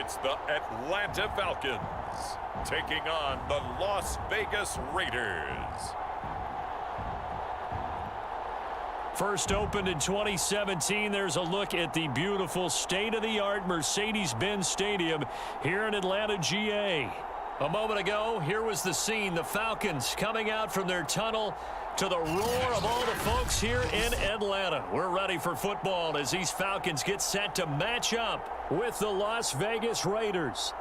It's the Atlanta Falcons taking on the Las Vegas Raiders. First opened in 2017, there's a look at the beautiful state-of-the-art Mercedes-Benz Stadium here in Atlanta, GA. A moment ago, here was the scene. The Falcons coming out from their tunnel to the roar of all the folks here in Atlanta. We're ready for football as these Falcons get set to match up with the Las Vegas Raiders.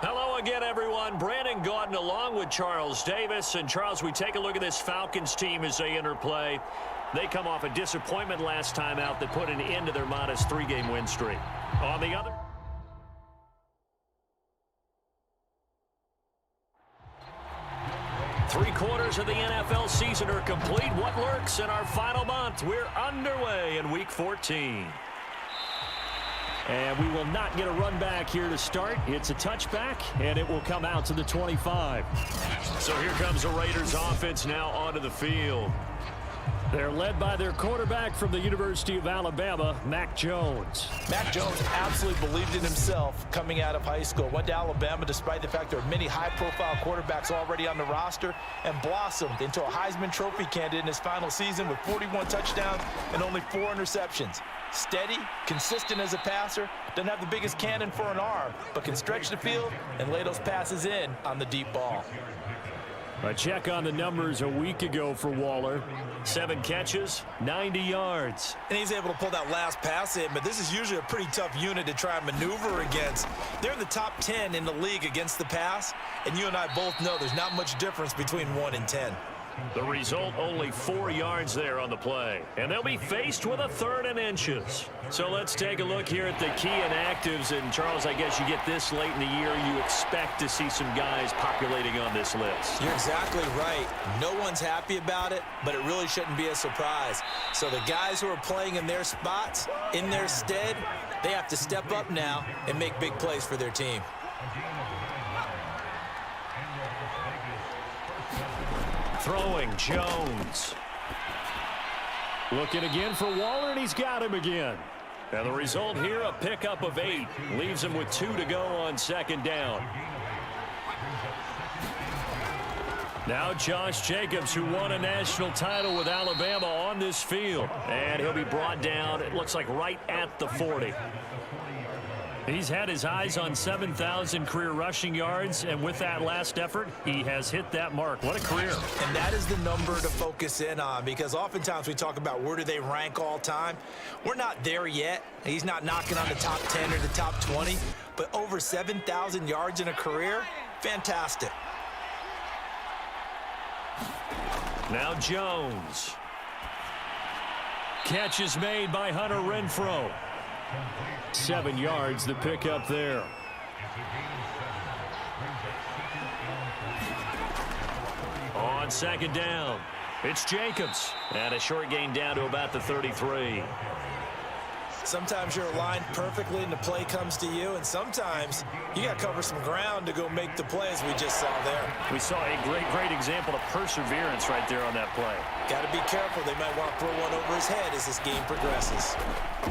Hello again, everyone. Brandon Gaudin along with Charles Davis. And Charles, we take a look at this Falcons team as they interplay. They come off a disappointment last time out that put an end to their modest 3-game win streak. On the other... Three-quarters of the NFL season are complete. What lurks in our final month? We're underway in Week 14. And we will not get a run back here to start. It's a touchback, and it will come out to the 25. So here comes the Raiders offense now onto the field. They're led by their quarterback from the University of Alabama, Mac Jones. Mac Jones absolutely believed in himself coming out of high school. Went to Alabama despite the fact there are many high-profile quarterbacks already on the roster and blossomed into a Heisman Trophy candidate in his final season with 41 touchdowns and only 4 interceptions. Steady, consistent as a passer, doesn't have the biggest cannon for an arm, but can stretch the field and lay those passes in on the deep ball. A check on the numbers a week ago for Waller. 7 catches, 90 yards. And he's able to pull that last pass in, but this is usually a pretty tough unit to try and maneuver against. They're in the top 10 in the league against the pass, and you and I both know there's not much difference between 1 and 10. The result, only 4 yards there on the play. And they'll be faced with a 3rd and inches. So let's take a look here at the key inactives. And, Charles, I guess you get this late in the year, you expect to see some guys populating on this list. You're exactly right. No one's happy about it, but it really shouldn't be a surprise. So the guys who are playing in their spots, in their stead, they have to step up now and make big plays for their team. Throwing, Jones. Looking again for Waller, and he's got him again. And the result here, a pickup of 8. Leaves him with 2 to go on 2nd down. Now Josh Jacobs, who won a national title with Alabama, on this field. And he'll be brought down, it looks like right at the 40. He's had his eyes on 7,000 career rushing yards, and with that last effort, he has hit that mark. What a career. And that is the number to focus in on, because oftentimes we talk about where do they rank all time. We're not there yet. He's not knocking on the top 10 or the top 20, but over 7,000 yards in a career, fantastic. Now Jones. Catch is made by Hunter Renfrow. 7 yards, the pickup there. On 2nd down, it's Jacobs. And a short gain down to about the 33. Sometimes you're aligned perfectly and the play comes to you, and sometimes you got to cover some ground to go make the play, as we just saw there. We saw a great example of perseverance right there on that play. Got to be careful. They might want to throw one over his head as this game progresses.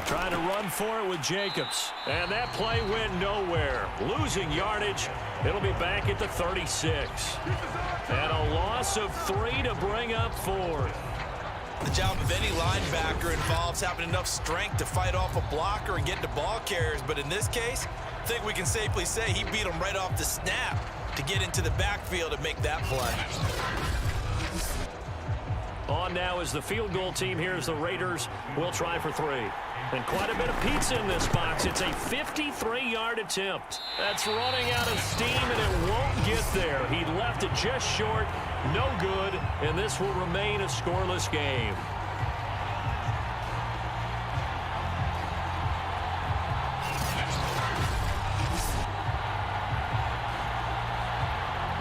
Trying to run for it with Jacobs. And that play went nowhere. Losing yardage. It'll be back at the 36. And a loss of 3 to bring up 4th. The job of any linebacker involves having enough strength to fight off a blocker and get to ball carriers. But in this case, I think we can safely say he beat him right off the snap to get into the backfield and make that play. On now is the field goal team. Here's the Raiders. We'll try for 3. And quite a bit of pizza in this box. It's a 53-yard attempt. That's running out of steam, and it won't get there. He left it just short. No good, and this will remain a scoreless game.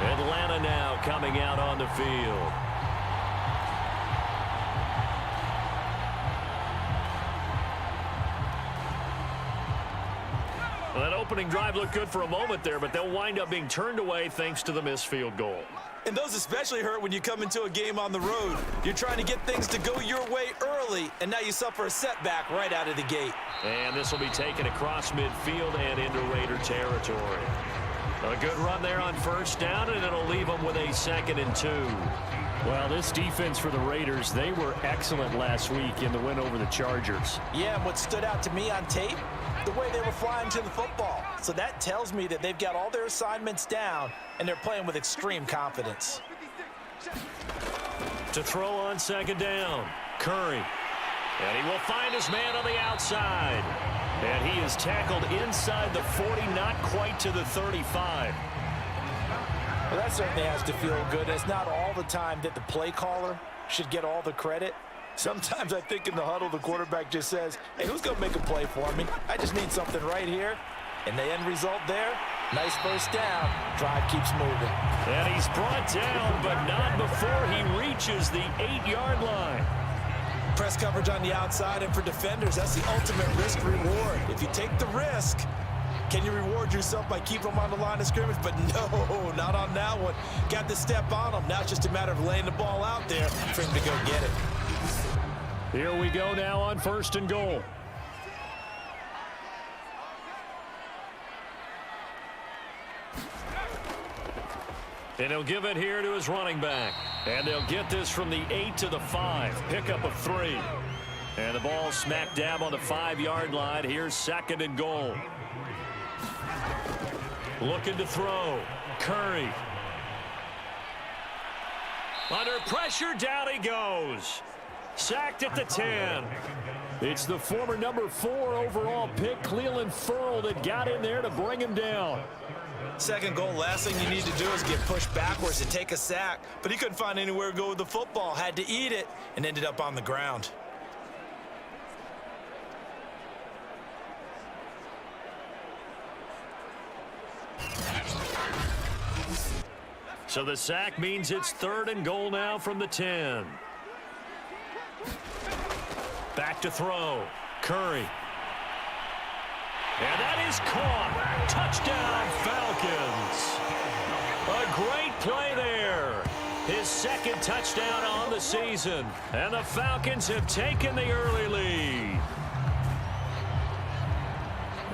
Atlanta now coming out on the field. Well, that opening drive looked good for a moment there, but they'll wind up being turned away thanks to the missed field goal. And those especially hurt when you come into a game on the road. You're trying to get things to go your way early, and now you suffer a setback right out of the gate. And this will be taken across midfield and into Raider territory. A good run there on first down, and it'll leave them with a 2nd and 2. Well, this defense for the Raiders, they were excellent last week in the win over the Chargers. Yeah, and what stood out to me on tape, the way they were flying to the football. So that tells me that they've got all their assignments down, and they're playing with extreme confidence. To throw on 2nd down, Curry. And he will find his man on the outside. And he is tackled inside the 40, not quite to the 35. Well, that certainly has to feel good. It's not all the time that the play caller should get all the credit. Sometimes I think in the huddle, the quarterback just says, hey, who's going to make a play for me? I just need something right here. And the end result there, nice first down. Drive keeps moving. And he's brought down, but not before he reaches the 8-yard line. Press coverage on the outside, and for defenders, that's the ultimate risk reward. If you take the risk, can you reward yourself by keeping them on the line of scrimmage? But no, not on that one. Got to step on them. Now it's just a matter of laying the ball out there for him to go get it. Here we go now on 1st and goal. And he'll give it here to his running back. And they'll get this from the 8 to the 5. Pickup of 3. And the ball smack dab on the 5-yard line. Here's 2nd and goal. Looking to throw. Curry. Under pressure, down he goes. Sacked at the 10. It's the former number 4 overall pick, Cleveland Ferrell, that got in there to bring him down. 2nd goal, last thing you need to do is get pushed backwards and take a sack. But he couldn't find anywhere to go with the football. Had to eat it and ended up on the ground. So the sack means it's 3rd and goal now from the 10. Back to throw. Curry. And that is caught. Touchdown, Falcons. A great play there. His 2nd touchdown on the season. And the Falcons have taken the early lead.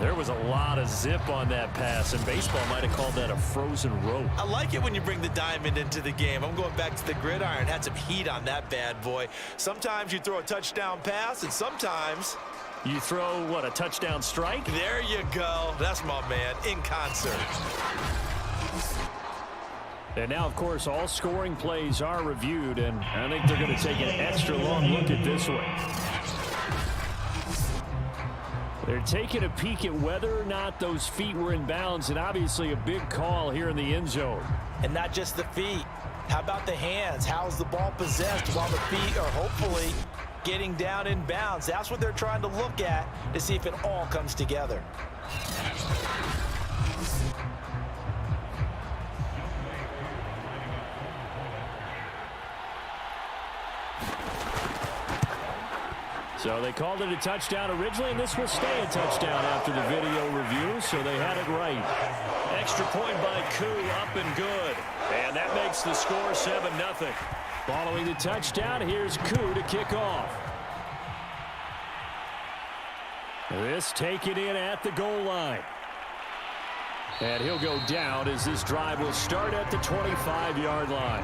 There was a lot of zip on that pass, and baseball might have called that a frozen rope. I like it when you bring the diamond into the game. I'm going back to the gridiron. Had some heat on that bad boy. Sometimes you throw a touchdown pass, and sometimes you throw, what, a touchdown strike? There you go. That's my man, in concert. And now, of course, all scoring plays are reviewed, and I think they're going to take an extra long look at this one. They're taking a peek at whether or not those feet were in bounds, and obviously a big call here in the end zone. And not just the feet. How about the hands? How's the ball possessed while the feet are hopefully getting down in bounds? That's what they're trying to look at to see if it all comes together. So they called it a touchdown originally, and this will stay a touchdown after the video review, so they had it right. Extra point by Koo, up and good. And that makes the score 7-0. Following the touchdown, here's Koo to kick off. This taken in at the goal line. And he'll go down as this drive will start at the 25-yard line.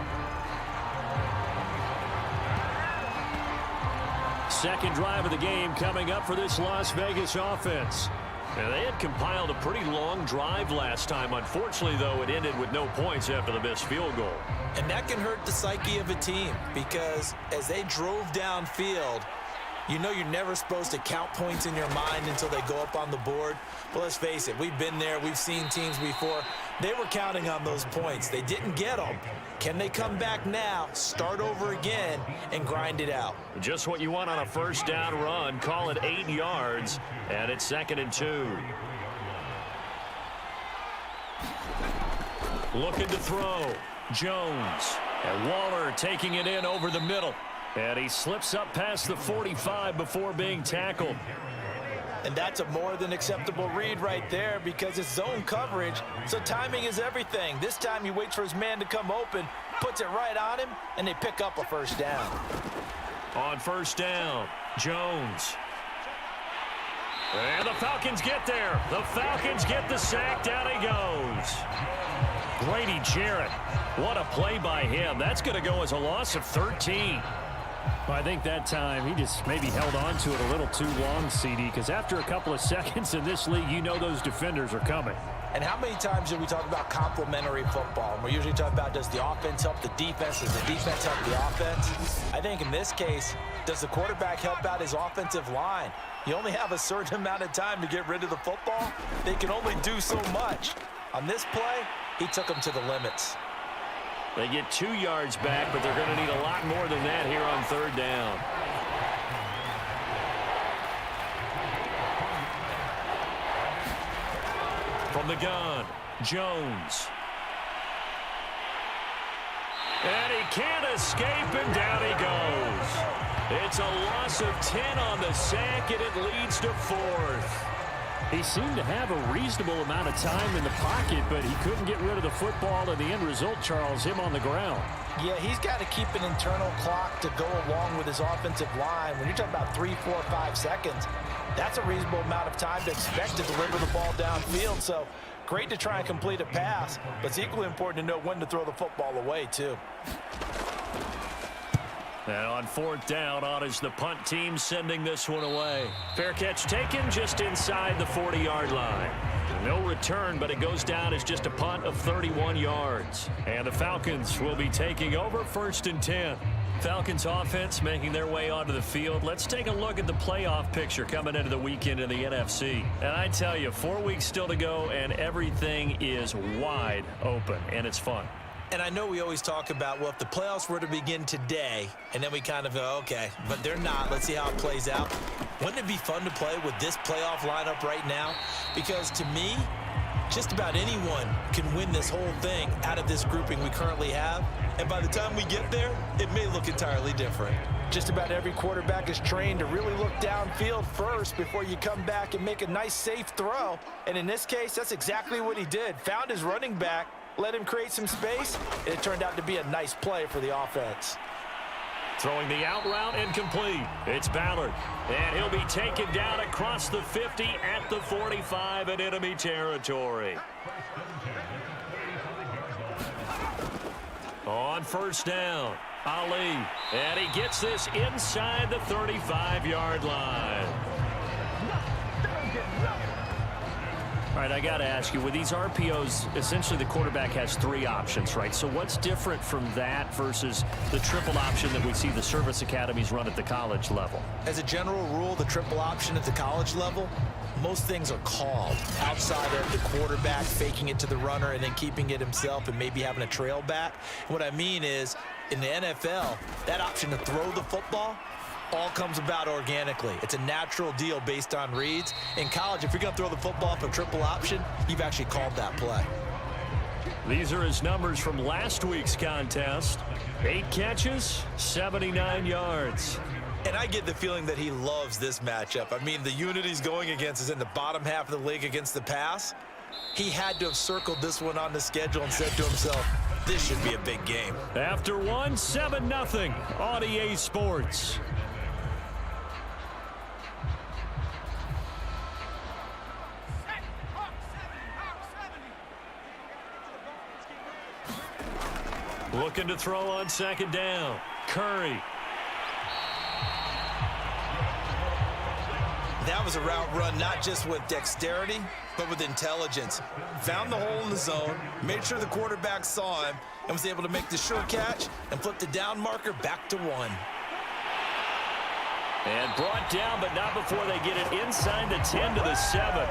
Second drive of the game coming up for this Las Vegas offense. And they had compiled a pretty long drive last time. Unfortunately, though, it ended with no points after the missed field goal. And that can hurt the psyche of a team because as they drove downfield, you know you're never supposed to count points in your mind until they go up on the board. But let's face it, we've been there. We've seen teams before. They were counting on those points. They didn't get them. Can they come back now, start over again, and grind it out? Just what you want on a first down run. Call it 8 yards, and it's 2nd and 2. Looking to throw. Jones. And Waller taking it in over the middle. And he slips up past the 45 before being tackled. And that's a more than acceptable read right there because it's zone coverage, so timing is everything. This time he waits for his man to come open, puts it right on him, and they pick up a first down. On first down, Jones. And the Falcons get there. The Falcons get the sack. Down he goes. Grady Jarrett. What a play by him. That's going to go as a loss of 13. Well, I think that time he just maybe held on to it a little too long, CD, because after a couple of seconds in this league, you know those defenders are coming. And how many times do we talk about complementary football? And we're usually talking about, does the offense help the defense? Does the defense help the offense? I think in this case, does the quarterback help out his offensive line? You only have a certain amount of time to get rid of the football. They can only do so much. On this play, he took them to the limits. They get 2 yards back, but they're going to need a lot more than that here on third down. From the gun, Jones. And he can't escape, and down he goes. It's a loss of 10 on the sack, and it leads to 4th. He seemed to have a reasonable amount of time in the pocket, but he couldn't get rid of the football, and the end result, Charles, him on the ground. Yeah, he's got to keep an internal clock to go along with his offensive line. When you're talking about 3, 4, 5 seconds, that's a reasonable amount of time to expect to deliver the ball downfield. So great to try and complete a pass, but it's equally important to know when to throw the football away, too. And on fourth down, on is the punt team sending this one away. Fair catch taken just inside the 40-yard line. No return, but it goes down as just a punt of 31 yards. And the Falcons will be taking over 1st and 10. Falcons offense making their way onto the field. Let's take a look at the playoff picture coming into the weekend in the NFC. And I tell you, 4 weeks still to go, and everything is wide open, and it's fun. And I know we always talk about, well, if the playoffs were to begin today, and then we kind of go, okay, but they're not. Let's see how it plays out. Wouldn't it be fun to play with this playoff lineup right now? Because to me, just about anyone can win this whole thing out of this grouping we currently have. And by the time we get there, it may look entirely different. Just about every quarterback is trained to really look downfield first before you come back and make a nice, safe throw. And in this case, that's exactly what he did. Found his running back, let him create some space, and it turned out to be a nice play for the offense. Throwing the out route incomplete. It's Ballard. And he'll be taken down across the 50 at the 45 in enemy territory. On first down, Ali. And he gets this inside the 35-yard line. All right, I got to ask you, with these RPOs, essentially the quarterback has 3 options, right? So what's different from that versus the triple option that we see the service academies run at the college level? As a general rule, the triple option at the college level, most things are called outside of the quarterback faking it to the runner and then keeping it himself and maybe having a trail back. What I mean is, in the NFL, that option to throw the football all comes about organically. It's a natural deal based on reads. In college, if you're going to throw the football up a triple option, you've actually called that play. These are his numbers from last week's contest. 8 catches, 79 yards. And I get the feeling that he loves this matchup. I mean, the unit he's going against is in the bottom half of the league against the pass. He had to have circled this one on the schedule and said to himself, this should be a big game. After one, 7-0 on EA Sports. Looking to throw on second down. Curry. That was a route run not just with dexterity, but with intelligence. Found the hole in the zone, made sure the quarterback saw him, and was able to make the sure catch and flip the down marker back to 1. And brought down, but not before they get it inside the 10 to the 7.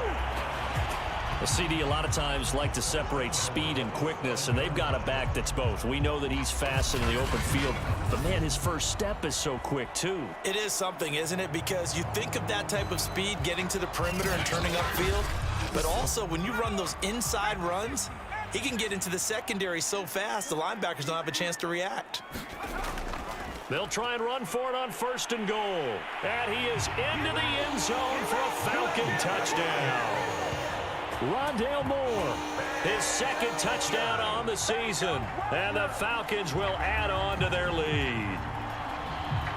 The CD a lot of times like to separate speed and quickness, and they've got a back that's both. We know that he's fast in the open field, but man, his first step is so quick too. It is something, isn't it? Because you think of that type of speed getting to the perimeter and turning upfield, but also when you run those inside runs, he can get into the secondary so fast the linebackers don't have a chance to react. They'll try and run for it on 1st and goal. And he is into the end zone for a Falcon touchdown. Rondale Moore, his 2nd touchdown on the season. And the Falcons will add on to their lead.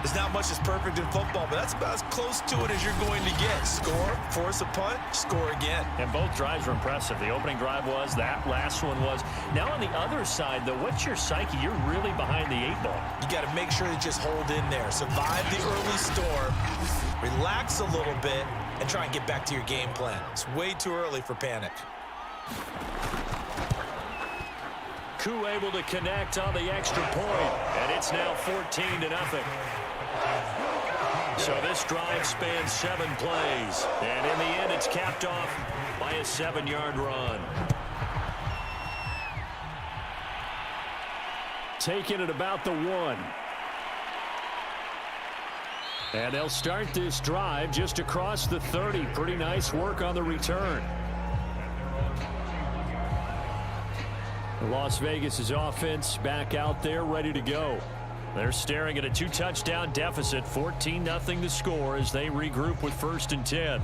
There's not much that's perfect in football, but that's about as close to it as you're going to get. Score, force a punt, score again. And both drives were impressive. The opening drive was, that last one was. Now on the other side, though, what's your psyche? You're really behind the 8 ball. You got to make sure you just hold in there. Survive the early storm, relax a little bit, and try and get back to your game plan. It's way too early for panic. Koo able to connect on the extra point, and it's now 14-0. So this drive spans 7 plays, and in the end it's capped off by a 7-yard run. Taking it about the 1. And they'll start this drive just across the 30. Pretty nice work on the return. Las Vegas' offense back out there ready to go. They're staring at a 2-touchdown deficit, 14-0 the score as they regroup with 1st and 10.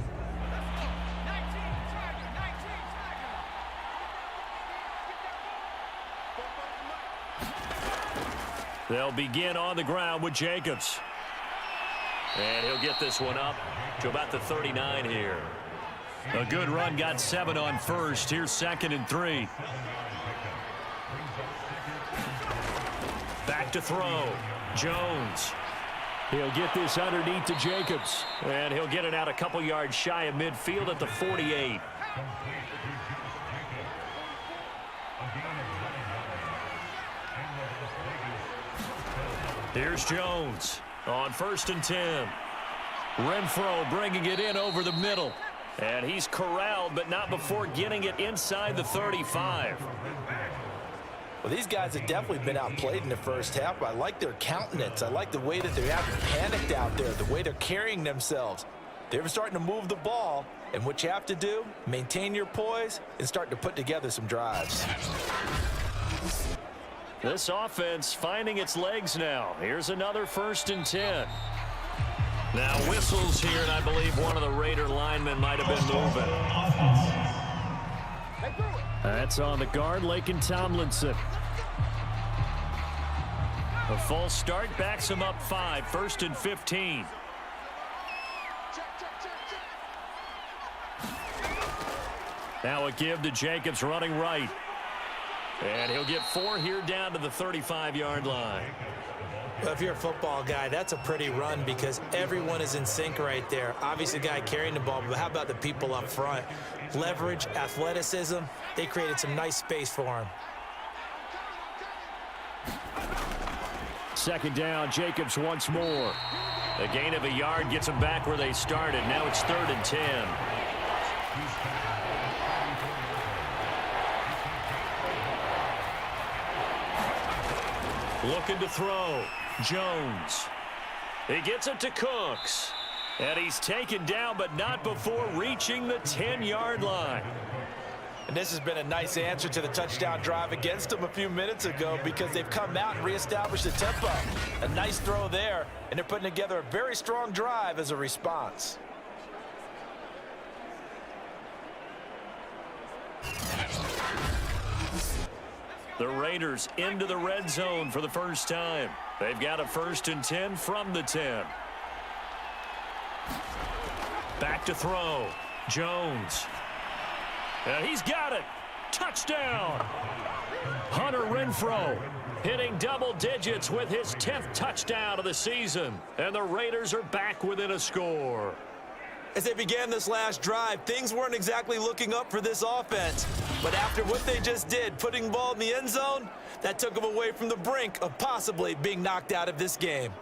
They'll begin on the ground with Jacobs. And he'll get this one up to about the 39 here. A good run, got 7 on 1st. Here's 2nd and 3. Back to throw. Jones. He'll get this underneath to Jacobs. And he'll get it out a couple yards shy of midfield at the 48. Here's Jones on 1st and 10. Renfro bringing it in over the middle. And he's corralled, but not before getting it inside the 35. Well, these guys have definitely been outplayed in the first half, but I like their countenance. I like the way that they're acting panicked out there, the way they're carrying themselves. They're starting to move the ball, and what you have to do, maintain your poise and start to put together some drives. This offense finding its legs now. Here's another 1st and 10. Now whistles here, and I believe one of the Raider linemen might have been moving. That's on the guard, Laken Tomlinson. A false start backs him up 5, 1st and 15. Now a give to Jacobs running right. And he'll get 4 here down to the 35-yard line. Well, if you're a football guy, that's a pretty run because everyone is in sync right there. Obviously, the guy carrying the ball, but how about the people up front? Leverage, athleticism, they created some nice space for him. 2nd down, Jacobs once more. A gain of a yard gets them back where they started. Now it's 3rd and 10. Looking to throw. Jones. He gets it to Cooks. And he's taken down, but not before reaching the 10-yard line. And this has been a nice answer to the touchdown drive against them a few minutes ago because they've come out and reestablished the tempo. A nice throw there, and they're putting together a very strong drive as a response. The Raiders into the red zone for the first time. They've got a 1st and 10 from the 10. Back to throw. Jones. He's got it. Touchdown. Hunter Renfro hitting double digits with his 10th touchdown of the season. And the Raiders are back within a score. As they began this last drive, things weren't exactly looking up for this offense. But after what they just did, putting the ball in the end zone, that took them away from the brink of possibly being knocked out of this game.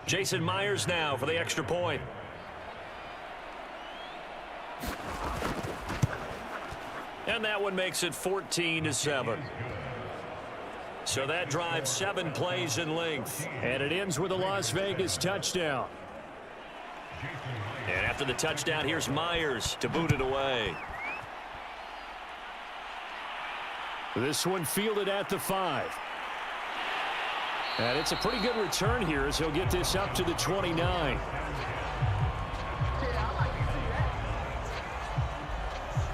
Jason Myers now for the extra point. And that one makes it 14-7. So that drives 7 plays in length. And it ends with a Las Vegas touchdown. And at After the touchdown, here's Myers to boot it away. This one fielded at the 5. And it's a pretty good return here as he'll get this up to the 29.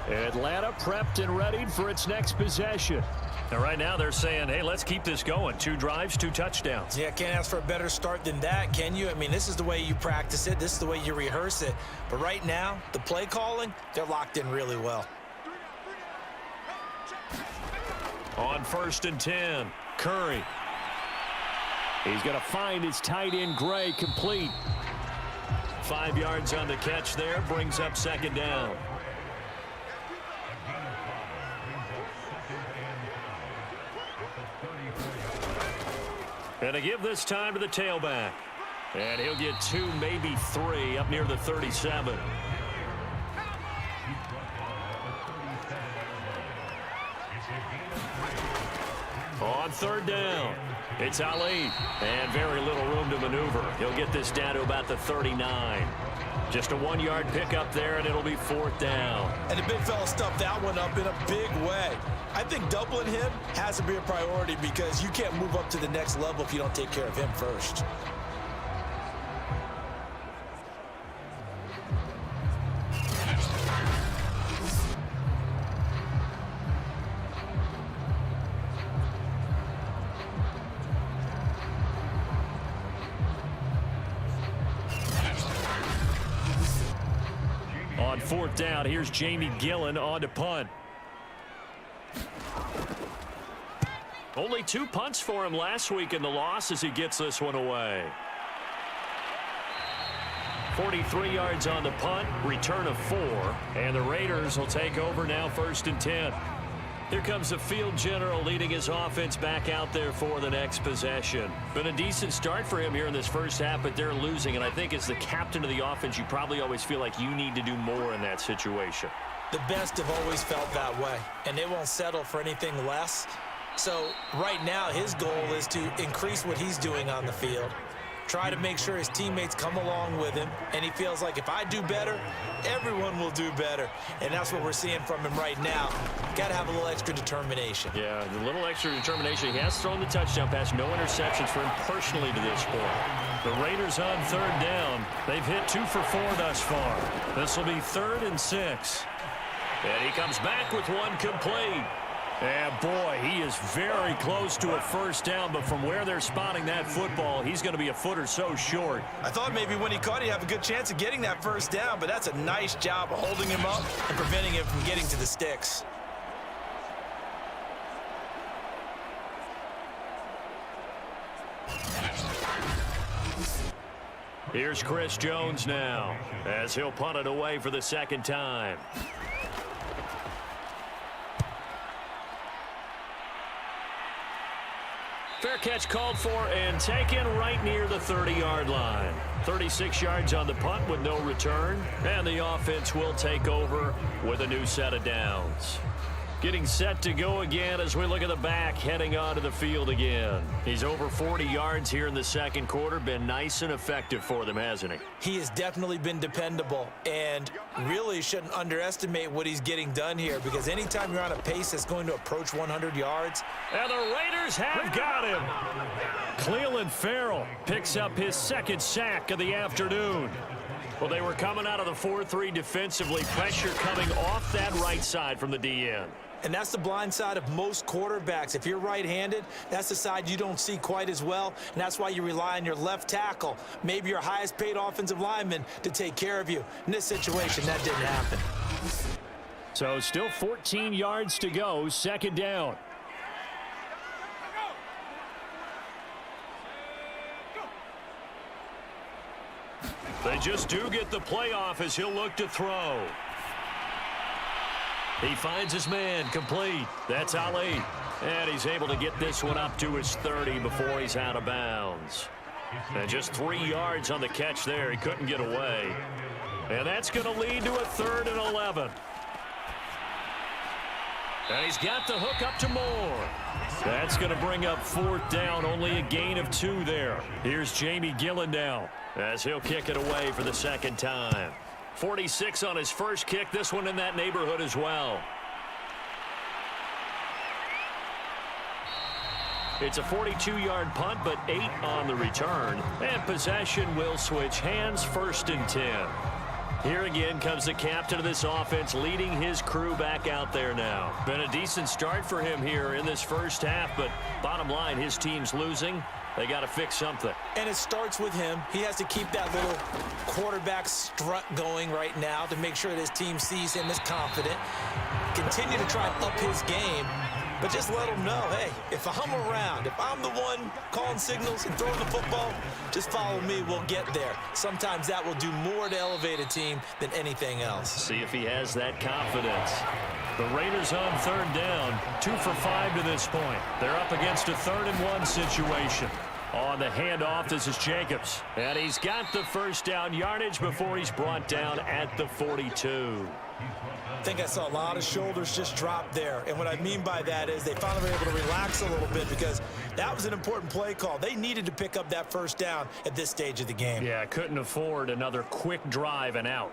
Atlanta prepped and readied for its next possession. And right now they're saying, hey, let's keep this going. 2 drives, 2 touchdowns. Yeah, can't ask for a better start than that, can you? I mean, this is the way you practice it. This is the way you rehearse it. But right now, the play calling, they're locked in really well. On 1st and 10, Curry. He's going to find his tight end, Gray, complete. 5 yards on the catch there, brings up 2nd down. And to give this time to the tailback. And he'll get 2, maybe 3, up near the 37. On 3rd down, it's Ali. And very little room to maneuver. He'll get this down to about the 39. Just a 1-yard pickup there, and it'll be 4th down. And the big fella stuffed that one up in a big way. I think doubling him has to be a priority because you can't move up to the next level if you don't take care of him first. On 4th down, here's Jamie Gillen on to punt. Only 2 punts for him last week in the loss as he gets this one away. 43 yards on the punt, return of 4, and the Raiders will take over now 1st and 10. Here comes the field general leading his offense back out there for the next possession. Been a decent start for him here in this first half, but they're losing, and I think as the captain of the offense, you probably always feel like you need to do more in that situation. The best have always felt that way, and they won't settle for anything less. So right now his goal is to increase what he's doing on the field, try to make sure his teammates come along with him, and he feels like if I do better, everyone will do better. And that's what we're seeing from him right now. Got to have a little extra determination. Yeah, a little extra determination. He has thrown the touchdown pass, no interceptions for him personally to this point. The Raiders on 3rd down. They've hit 2 for 4 thus far. This will be 3rd and 6. And he comes back with 1 complete. And boy, he is very close to a 1st down, but from where they're spotting that football, he's going to be a foot or so short. I thought maybe when he caught it, he'd have a good chance of getting that 1st down, but that's a nice job of holding him up and preventing him from getting to the sticks. Here's Chris Jones now as he'll punt it away for the 2nd time. Fair catch called for and taken right near the 30-yard line. 36 yards on the punt with no return, and the offense will take over with a new set of downs. Getting set to go again as we look at the back heading onto the field again. He's over 40 yards here in the 2nd quarter. Been nice and effective for them, hasn't he? He has definitely been dependable, and really shouldn't underestimate what he's getting done here, because anytime you're on a pace that's going to approach 100 yards. And the Raiders have got him. Clelin Ferrell picks up his 2nd sack of the afternoon. Well, they were coming out of the 4-3 defensively. Pressure coming off that right side from the DN. And that's the blind side of most quarterbacks. If you're right-handed, that's the side you don't see quite as well, and that's why you rely on your left tackle, maybe your highest-paid offensive lineman, to take care of you. In this situation, that didn't happen. So still 14 yards to go, 2nd down. They just do get the playoff as he'll look to throw. He finds his man complete. That's Ali. And he's able to get this one up to his 30 before he's out of bounds. And just 3 yards on the catch there. He couldn't get away. And that's going to lead to a 3rd and 11. And he's got the hook up to Moore. That's going to bring up 4th down. Only a gain of 2 there. Here's Jamie Gillen now as he'll kick it away for the 2nd time. 46 on his first kick. This one in that neighborhood as well. It's a 42-yard punt, but 8 on the return. And possession will switch hands, 1st and 10. Here again comes the captain of this offense, leading his crew back out there now. Been a decent start for him here in this first half, but bottom line, his team's losing. They got to fix something. And it starts with him. He has to keep that little quarterback strut going right now to make sure that his team sees him as confident. Continue to try and up his game. But just let them know, hey, if I'm around, if I'm the one calling signals and throwing the football, just follow me, we'll get there. Sometimes that will do more to elevate a team than anything else. See if he has that confidence. The Raiders on 3rd down, 2 for 5 to this point. They're up against a 3rd and 1 situation. On the handoff, this is Jacobs. And he's got the first down yardage before he's brought down at the 42. I think I saw a lot of shoulders just drop there. And what I mean by that is they finally were able to relax a little bit because that was an important play call. They needed to pick up that first down at this stage of the game. Yeah, couldn't afford another quick drive and out.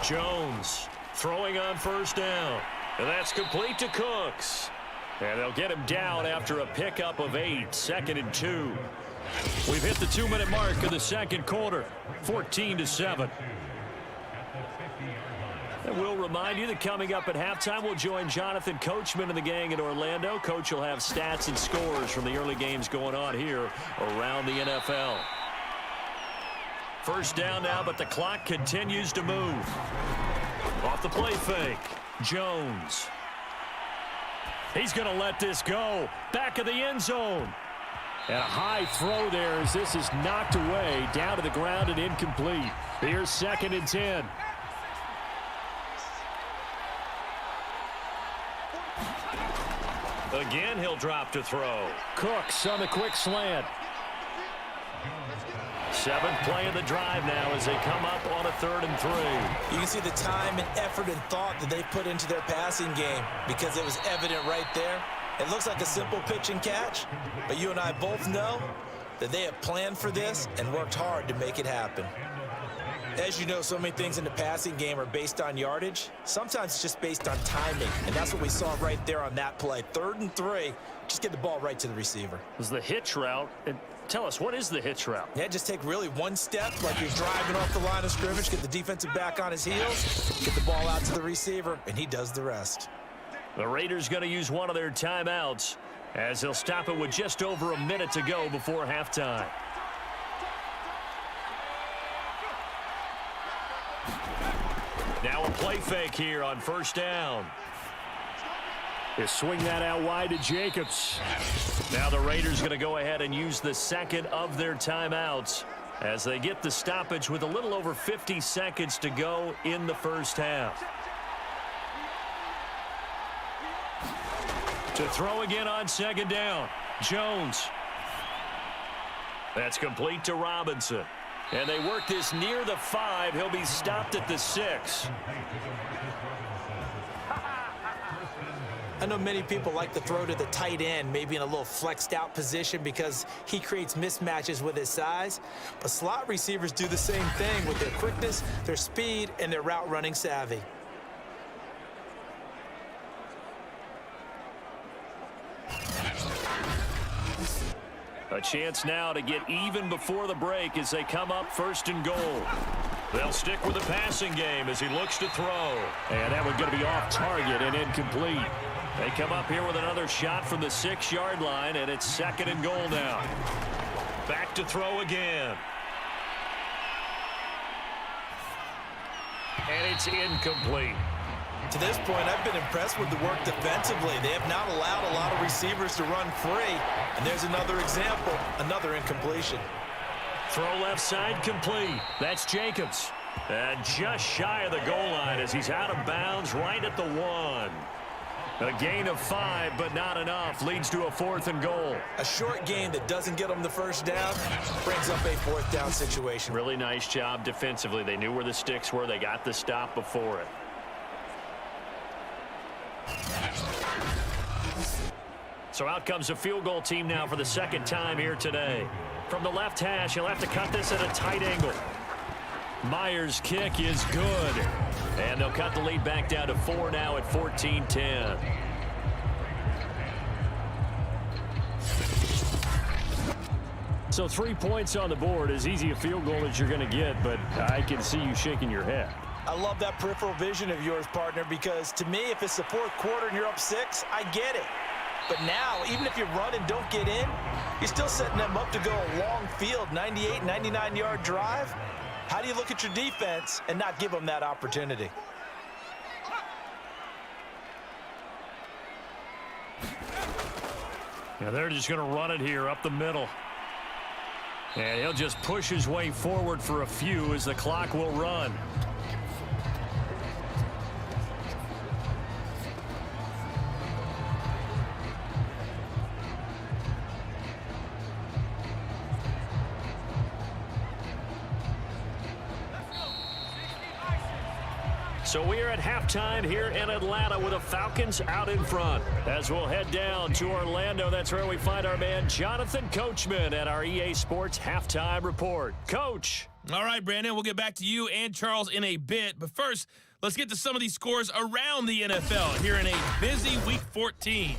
Jones throwing on 1st down. And that's complete to Cooks. And they'll get him down after a pickup of 8, 2nd and 2. We've hit the 2-minute mark of the second quarter, 14-7. And we'll remind you that coming up at halftime, we'll join Jonathan Coachman and the gang in Orlando. Coach will have stats and scores from the early games going on here around the NFL. First down now, but the clock continues to move. Off the play fake, Jones. He's going to let this go. Back of the end zone. And a high throw there as this is knocked away, down to the ground and incomplete. Here's 2nd and 10. Again, he'll drop to throw. Cooks on the quick slant. 7th play of the drive now as they come up on a 3rd and 3. You can see the time and effort and thought that they put into their passing game because it was evident right there. It looks like a simple pitch and catch, but you and I both know that they have planned for this and worked hard to make it happen. As you know, so many things in the passing game are based on yardage. Sometimes it's just based on timing, and that's what we saw right there on that play. 3rd and 3, just get the ball right to the receiver. It was the hitch route. Tell us, what is the hitch route? Yeah, just take really one step, like you're driving off the line of scrimmage, get the defensive back on his heels, get the ball out to the receiver, and he does the rest. The Raiders going to use one of their timeouts as they'll stop it with just over a minute to go before halftime. Now a play fake here on 1st down. They swing that out wide to Jacobs. Now the Raiders going to go ahead and use the 2nd of their timeouts as they get the stoppage with a little over 50 seconds to go in the first half. To throw again on 2nd down, Jones. That's complete to Robinson. And they work this near the 5. He'll be stopped at the 6. I know many people like to throw to the tight end, maybe in a little flexed out position because he creates mismatches with his size. But slot receivers do the same thing with their quickness, their speed, and their route running savvy. A chance now to get even before the break as they come up 1st and goal. They'll stick with the passing game as he looks to throw. And that one's going to be off target and incomplete. They come up here with another shot from the 6-yard line, and it's 2nd and goal now. Back to throw again. And it's incomplete. To this point, I've been impressed with the work defensively. They have not allowed a lot of receivers to run free. And there's another example, another incompletion. Throw left side complete. That's Jacobs. And just shy of the goal line as he's out of bounds right at the 1. A gain of 5, but not enough. Leads to a 4th and goal. A short game that doesn't get them the first down brings up a 4th down situation. Really nice job defensively. They knew where the sticks were. They got the stop before it. So out comes a field goal team now for the second time here today. From the left hash, he'll have to cut this at a tight angle. Myers' kick is good. And they'll cut the lead back down to 4 now at 14-10. So 3 points on the board, as easy a field goal as you're going to get, but I can see you shaking your head. I love that peripheral vision of yours, partner, because to me, if it's the fourth quarter and you're up 6, I get it. But now, even if you run and don't get in, you're still setting them up to go a long field, 98, 99-yard drive. How do you look at your defense and not give them that opportunity? Yeah, they're just going to run it here up the middle. And he'll just push his way forward for a few as the clock will run. So we are at halftime here in Atlanta with the Falcons out in front. As we'll head down to Orlando, that's where we find our man Jonathan Coachman at our EA Sports Halftime Report. Coach. All right, Brandon, we'll get back to you and Charles in a bit. But first, let's get to some of these scores around the NFL here in a busy Week 14.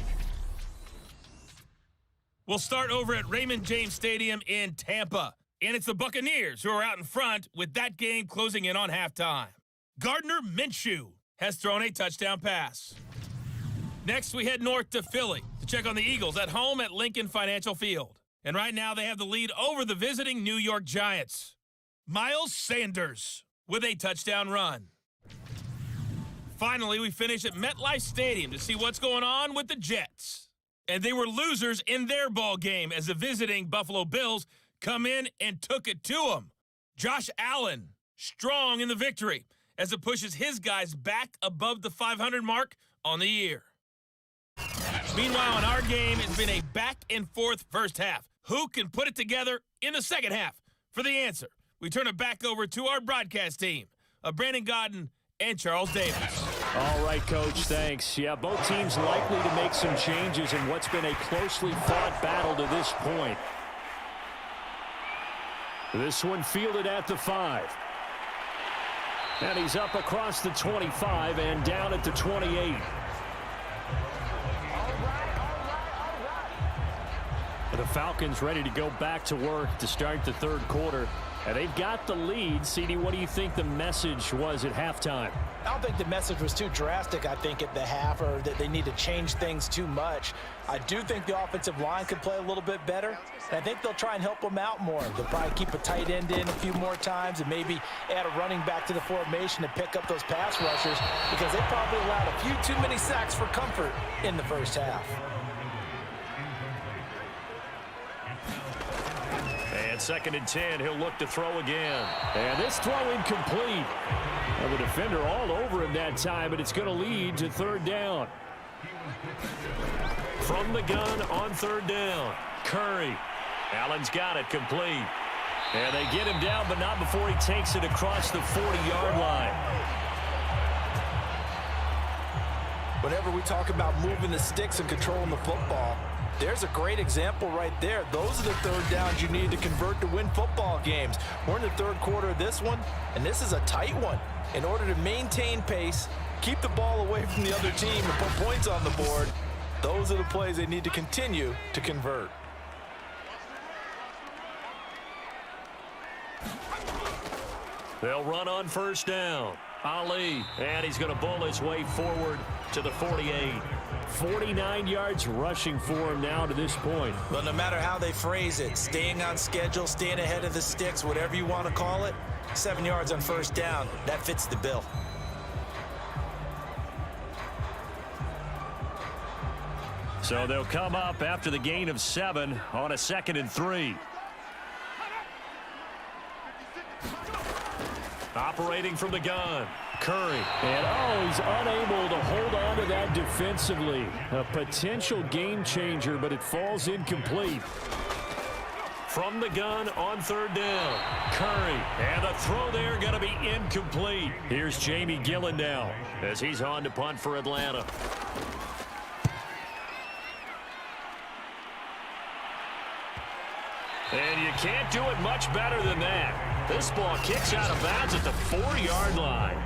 We'll start over at Raymond James Stadium in Tampa. And it's the Buccaneers who are out in front with that game closing in on halftime. Gardner Minshew has thrown a touchdown pass. Next, we head north to Philly to check on the Eagles at home at Lincoln Financial Field. And right now, they have the lead over the visiting New York Giants. Miles Sanders with a touchdown run. Finally, we finish at MetLife Stadium to see what's going on with the Jets. And they were losers in their ball game as the visiting Buffalo Bills come in and took it to them. Josh Allen, strong in the victory, as it pushes his guys back above the 500 mark on the year. Meanwhile, in our game, it's been a back-and-forth first half. Who can put it together in the second half? For the answer, we turn it back over to our broadcast team of Brandon Godden and Charles Davis. All right, Coach, thanks. Yeah, both teams likely to make some changes in what's been a closely fought battle to this point. This one fielded at the 5. And he's up across the 25 and down at the 28. The Falcons ready to go back to work to start the third quarter. And they've got the lead. CD, what do you think the message was at halftime? I don't think the message was too drastic, I think, at the half, or that they need to change things too much. I do think the offensive line could play a little bit better, and I think they'll try and help them out more. They'll probably keep a tight end in a few more times and maybe add a running back to the formation to pick up those pass rushers, because they probably allowed a few too many sacks for comfort in the first half. And 2nd and 10, he'll look to throw again. And this throw incomplete. And the defender all over him that time, but it's going to lead to 3rd down. From the gun on 3rd down, Curry. Allen's got it complete. And they get him down, but not before he takes it across the 40-yard line. Whenever we talk about moving the sticks and controlling the football, there's a great example right there. Those are the 3rd downs you need to convert to win football games. We're in the 3rd quarter of this one, and this is a tight one. In order to maintain pace, keep the ball away from the other team, and put points on the board, those are the plays they need to continue to convert. They'll run on 1st down. Ali, and he's going to bull his way forward to the 48. 49 yards rushing for him now to this point. But no matter how they phrase it, staying on schedule, staying ahead of the sticks, whatever you want to call it, 7 yards on 1st down, that fits the bill. So they'll come up after the gain of 7 on a 2nd and 3. Operating from the gun, Curry. And, he's unable to hold on to that defensively. A potential game changer, but it falls incomplete. from the gun on third down. Curry, and the throw there going to be incomplete. Here's Jamie Gillen now as he's on to punt for Atlanta. And you can't do it much better than that. This ball kicks out of bounds at the 4-yard line.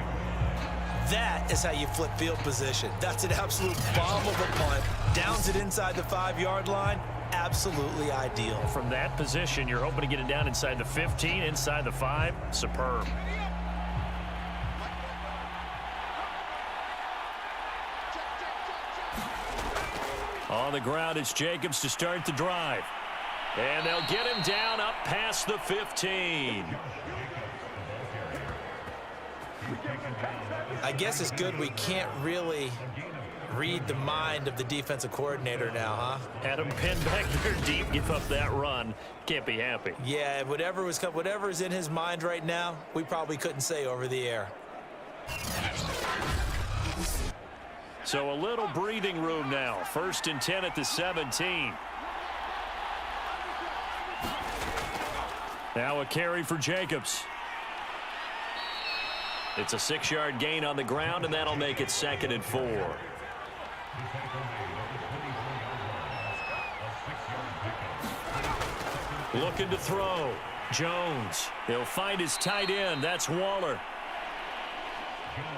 That is how you flip field position. That's an absolute bomb of a punt. Downs it inside the 5-yard line. Absolutely ideal. From that position, you're hoping to get it down inside the 15, inside the 5. Superb. On the ground, it's Jacobs to start the drive. And they'll get him down up past the 15. I guess it's good we can't really read the mind of the defensive coordinator now, huh? Had him pinned back there deep, give up that run. Can't be happy. Yeah, whatever is in his mind right now, we probably couldn't say over the air. So a little breathing room now. 1st and 10 at the 17. Now a carry for Jacobs. It's a 6-yard gain on the ground, and that'll make it 2nd and 4. Looking to throw. Jones. He'll find his tight end. That's Waller.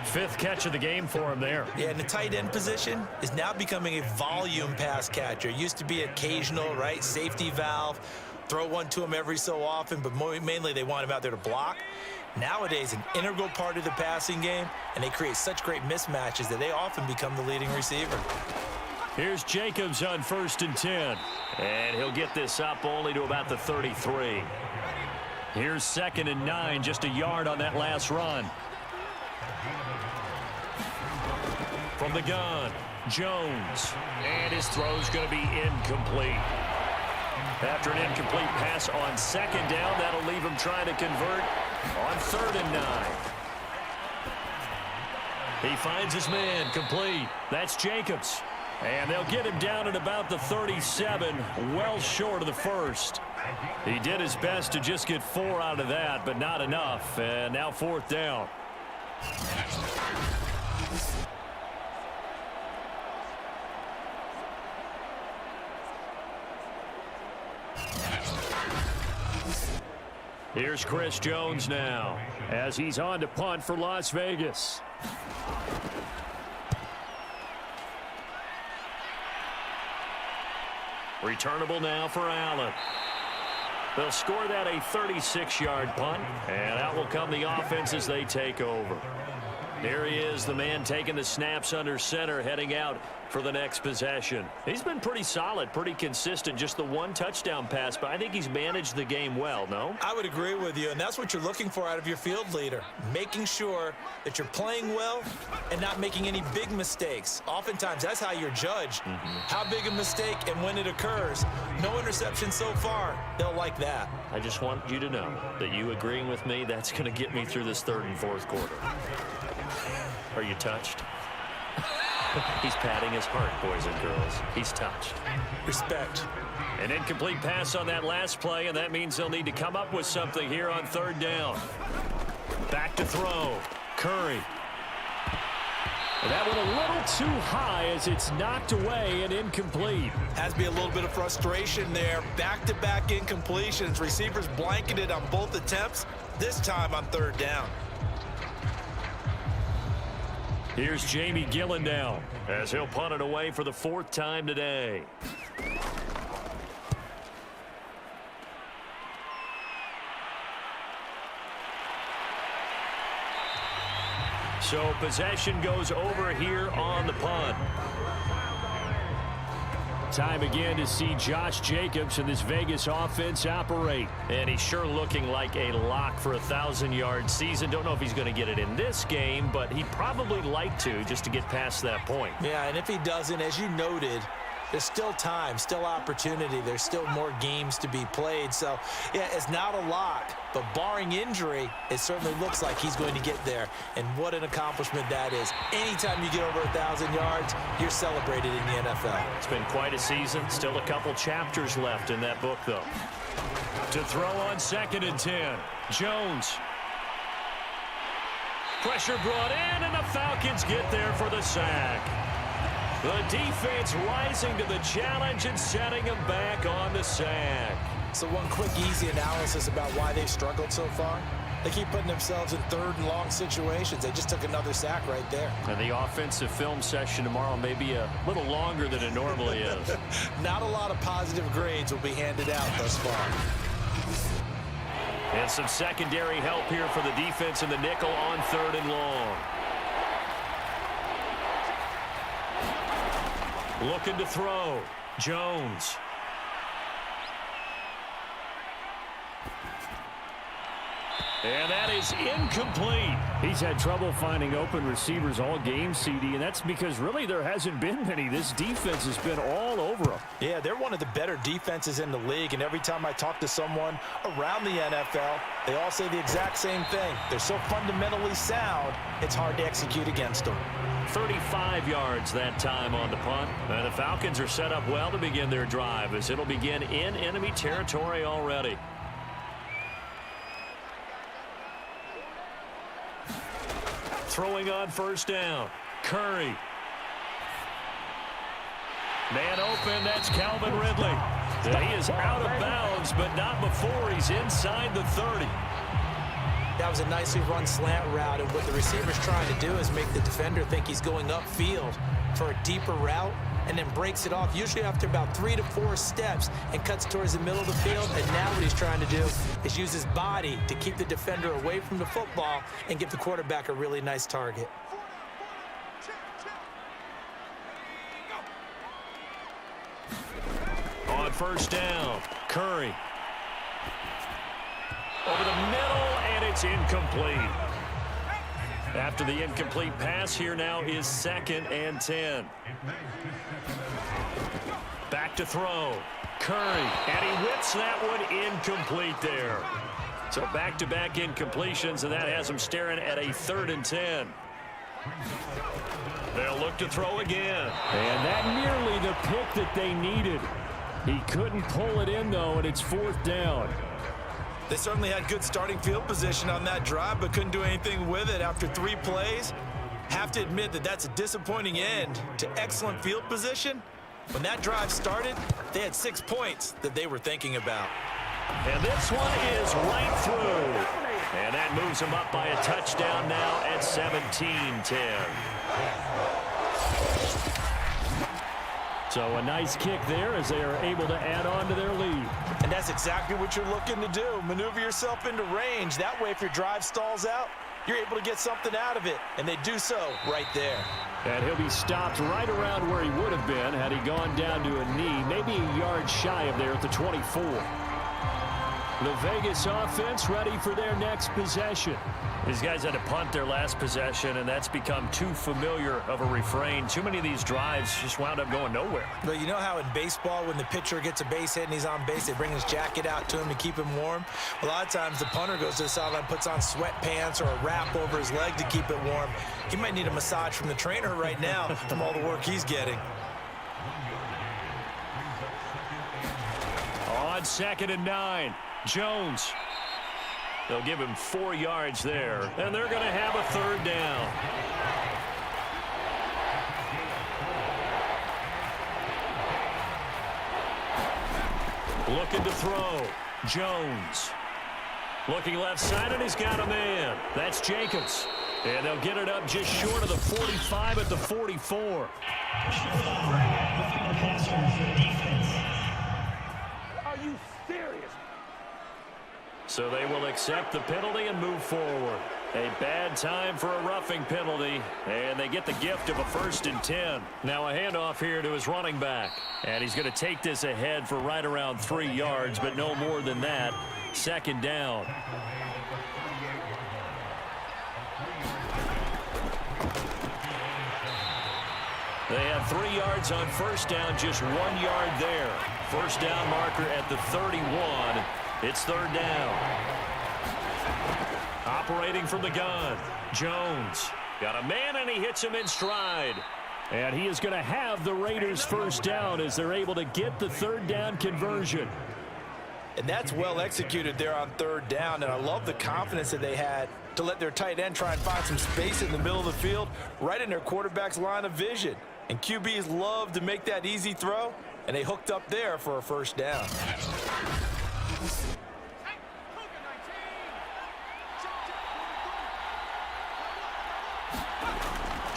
5th catch of the game for him there. Yeah, and the tight end position is now becoming a volume pass catcher. It used to be occasional, right? Safety valve. Throw one to him every so often, but mainly they want him out there to block. Nowadays, an integral part of the passing game, and they create such great mismatches that they often become the leading receiver. Here's Jacobs on 1st and 10. And he'll get this up only to about the 33. Here's 2nd and 9, just a yard on that last run. From the gun, Jones. And his throw's going to be incomplete. After an incomplete pass on 2nd down, that'll leave him trying to convert on 3rd and 9. He finds his man, complete. That's Jacobs. And they'll get him down at about the 37, well short of the 1st. He did his best to just get 4 out of that, but not enough. And now 4th down. Here's Chris Jones now as he's on to punt for Las Vegas. Returnable now for Allen. They'll score that a 36-yard punt, and out will come the offense as they take over. There he is, the man taking the snaps under center, heading out for the next possession. He's been pretty solid, pretty consistent, just the 1 touchdown pass, but I think he's managed the game well, no? I would agree with you, and that's what you're looking for out of your field leader, making sure that you're playing well and not making any big mistakes. Oftentimes, that's how you're judged. How big a mistake and when it occurs. No interception so far. They'll like that. I just want you to know that you agreeing with me, that's going to get me through this 3rd and 4th quarter. Are you touched? He's patting his heart, boys and girls. He's touched. Respect. An incomplete pass on that last play, and that means they'll need to come up with something here on 3rd down. Back to throw. Curry. And that one a little too high as it's knocked away and incomplete. Has to be a little bit of frustration there. Back-to-back incompletions. Receivers blanketed on both attempts, this time on 3rd down. Here's Jamie Gillen now as he'll punt it away for the 4th time today. So possession goes over here on the punt. Time again to see Josh Jacobs and this Vegas offense operate. And he's sure looking like a lock for a 1,000-yard season. Don't know if he's going to get it in this game, but he'd probably like to just to get past that point. Yeah, and if he doesn't, as you noted, there's still time, still opportunity. There's still more games to be played. So, yeah, it's not a lock, but barring injury, it certainly looks like he's going to get there. And what an accomplishment that is. Anytime you get over 1,000 yards, you're celebrated in the NFL. It's been quite a season. Still a couple chapters left in that book, though. To throw on 2nd and 10. Jones. Pressure brought in, and the Falcons get there for the sack. The defense rising to the challenge and setting them back on the sack. So one quick, easy analysis about why they've struggled so far. They keep putting themselves in 3rd and long situations. They just took another sack right there. And the offensive film session tomorrow may be a little longer than it normally is. Not a lot of positive grades will be handed out thus far. And some secondary help here for the defense in the nickel on 3rd and long. Looking to throw. Jones. And that is incomplete. He's had trouble finding open receivers all game, CD, and that's because really there hasn't been many. This defense has been all over them. Yeah, they're one of the better defenses in the league, and every time I talk to someone around the NFL, they all say the exact same thing. They're so fundamentally sound, it's hard to execute against them. 35 yards that time on the punt. And the Falcons are set up well to begin their drive as it'll begin in enemy territory already. Throwing on 1st down. Curry. Man open, that's Calvin Ridley. He is out of bounds, but not before he's inside the 30. That was a nicely run slant route, and what the receiver's trying to do is make the defender think he's going upfield for a deeper route, and then breaks it off, usually after about 3 to 4 steps, and cuts towards the middle of the field. And now what he's trying to do is use his body to keep the defender away from the football and give the quarterback a really nice target. On 1st down, Curry. Over the middle, and it's incomplete. After the incomplete pass, here now is 2nd and 10. Back to throw. Curry, and he whips that one incomplete there. So back-to-back incompletions, and that has him staring at a 3rd and 10. They'll look to throw again. And that nearly the pick that they needed. He couldn't pull it in, though, and it's 4th down. They certainly had good starting field position on that drive, but couldn't do anything with it after 3 plays. Have to admit that that's a disappointing end to excellent field position. When that drive started, they had 6 points that they were thinking about. And this one is right through. And that moves them up by a touchdown now at 17-10. So a nice kick there as they are able to add on to their lead. And that's exactly what you're looking to do. Maneuver yourself into range. That way, if your drive stalls out, you're able to get something out of it. And they do so right there. And he'll be stopped right around where he would have been had he gone down to a knee, maybe a yard shy of there at the 24. The Vegas offense ready for their next possession. These guys had to punt their last possession, and that's become too familiar of a refrain. Too many of these drives just wound up going nowhere. But you know how in baseball, when the pitcher gets a base hit and he's on base, they bring his jacket out to him to keep him warm? A lot of times the punter goes to the sideline, puts on sweatpants or a wrap over his leg to keep it warm. He might need a massage from the trainer right now from all the work he's getting. On 2nd and 9, Jones. They'll give him 4 yards there, and they're going to have a 3rd down. Looking to throw. Jones. Looking left side, and he's got a man. That's Jacobs. And they'll get it up just short of the 45 at the 44. Are you serious? So they will accept the penalty and move forward. A bad time for a roughing penalty, and they get the gift of a 1st and 10. Now a handoff here to his running back, and he's going to take this ahead for right around 3 yards, but no more than that. 2nd down. They had 3 yards on 1st down, just 1 yard there. 1st down marker at the 31. It's 3rd down. Operating from the gun, Jones. Got a man, and he hits him in stride. And he is going to have the Raiders' 1st down as they're able to get the 3rd down conversion. And that's well executed there on third down. And I love the confidence that they had to let their tight end try and find some space in the middle of the field, right in their quarterback's line of vision. And QBs love to make that easy throw, and they hooked up there for a first down.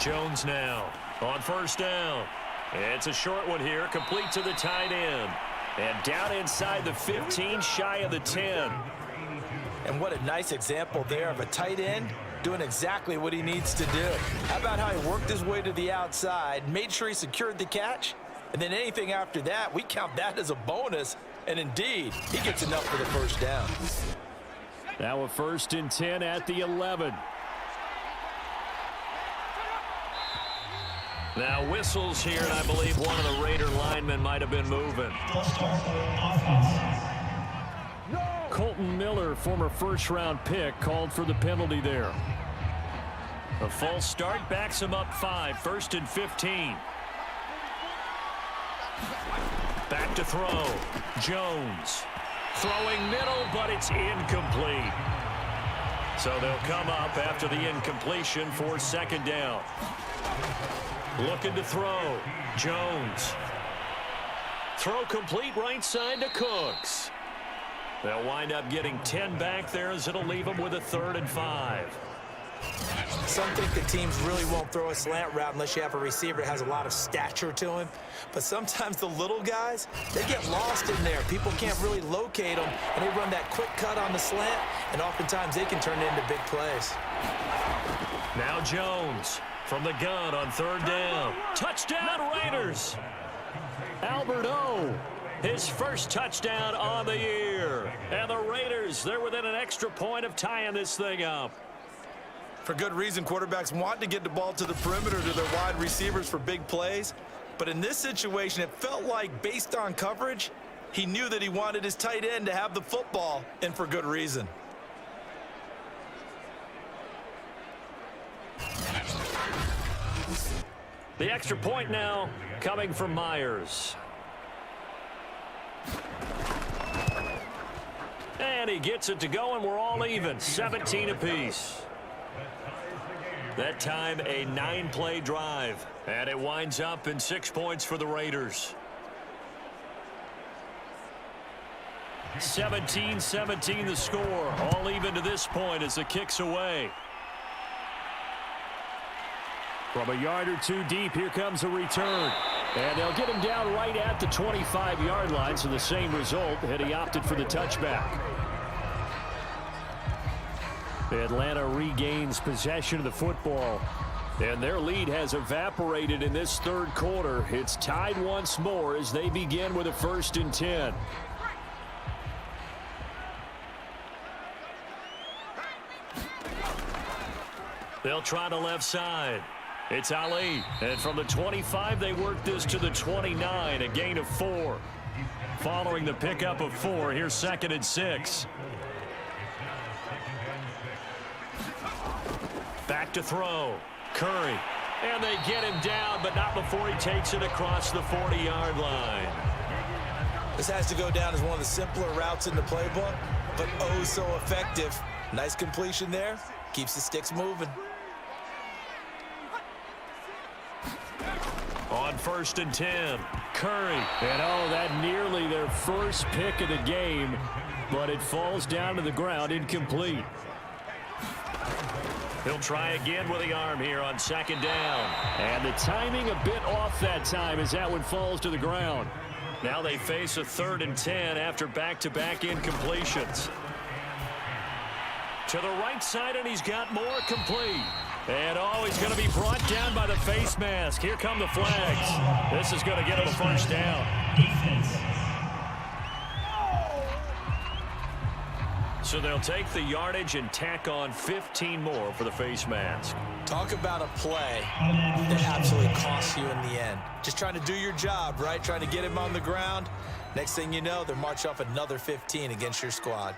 Jones now on first down. It's a short one here, complete to the tight end. And down inside the 15, shy of the 10. And what a nice example there of a tight end doing exactly what he needs to do. How about how he worked his way to the outside, made sure he secured the catch, and then anything after that, we count that as a bonus. And indeed, he gets enough for the first down. Now a 1st and 10 at the 11. Now whistles here, and I believe one of the Raider linemen might have been moving. Colton Miller, former first-round pick, called for the penalty there. A false start backs him up 5, 1st and 15. Back to throw. Jones. Throwing middle, but it's incomplete. So they'll come up after the incompletion for 2nd down. Looking to throw. Jones. Throw complete right side to Cooks. They'll wind up getting 10 back there as it'll leave them with a 3rd and 5. Some think the teams really won't throw a slant route unless you have a receiver that has a lot of stature to him. But sometimes the little guys, they get lost in there. People can't really locate them, and they run that quick cut on the slant, and oftentimes they can turn it into big plays. Now Jones from the gun on 3rd down. Touchdown Raiders. Albert O, his first touchdown on the year. And the Raiders, they're within an extra point of tying this thing up. For good reason, quarterbacks want to get the ball to the perimeter to their wide receivers for big plays. But in this situation, it felt like, based on coverage, he knew that he wanted his tight end to have the football, and for good reason. The extra point now coming from Myers. And he gets it to go, and we're all even, 17 apiece. That time a 9-play drive, and it winds up in 6 points for the Raiders. 17-17 the score, all even to this point as the kick's away. From a yard or two deep, here comes a return. And they'll get him down right at the 25-yard line, so the same result had he opted for the touchback. Atlanta regains possession of the football, and their lead has evaporated in this 3rd quarter. It's tied once more as they begin with a 1st and 10. They'll try the left side. It's Ali, and from the 25, they work this to the 29, a gain of 4. Following the pickup of 4, here's 2nd and 6. Back to throw. Curry. And they get him down, but not before he takes it across the 40-yard line. This has to go down as one of the simpler routes in the playbook, but oh so effective. Nice completion there. Keeps the sticks moving. On 1st and 10, Curry. And oh, that nearly their first pick of the game, but it falls down to the ground incomplete. He'll try again with the arm here on 2nd down. And the timing a bit off that time as that one falls to the ground. Now they face a 3rd and 10 after back-to-back incompletions. To the right side, and he's got more complete. And oh, he's going to be brought down by the face mask. Here come the flags. This is going to get him a first down. So they'll take the yardage and tack on 15 more for the face mask. Talk about a play that absolutely costs you in the end. Just trying to do your job, right? Trying to get him on the ground. Next thing you know, they'll march off another 15 against your squad.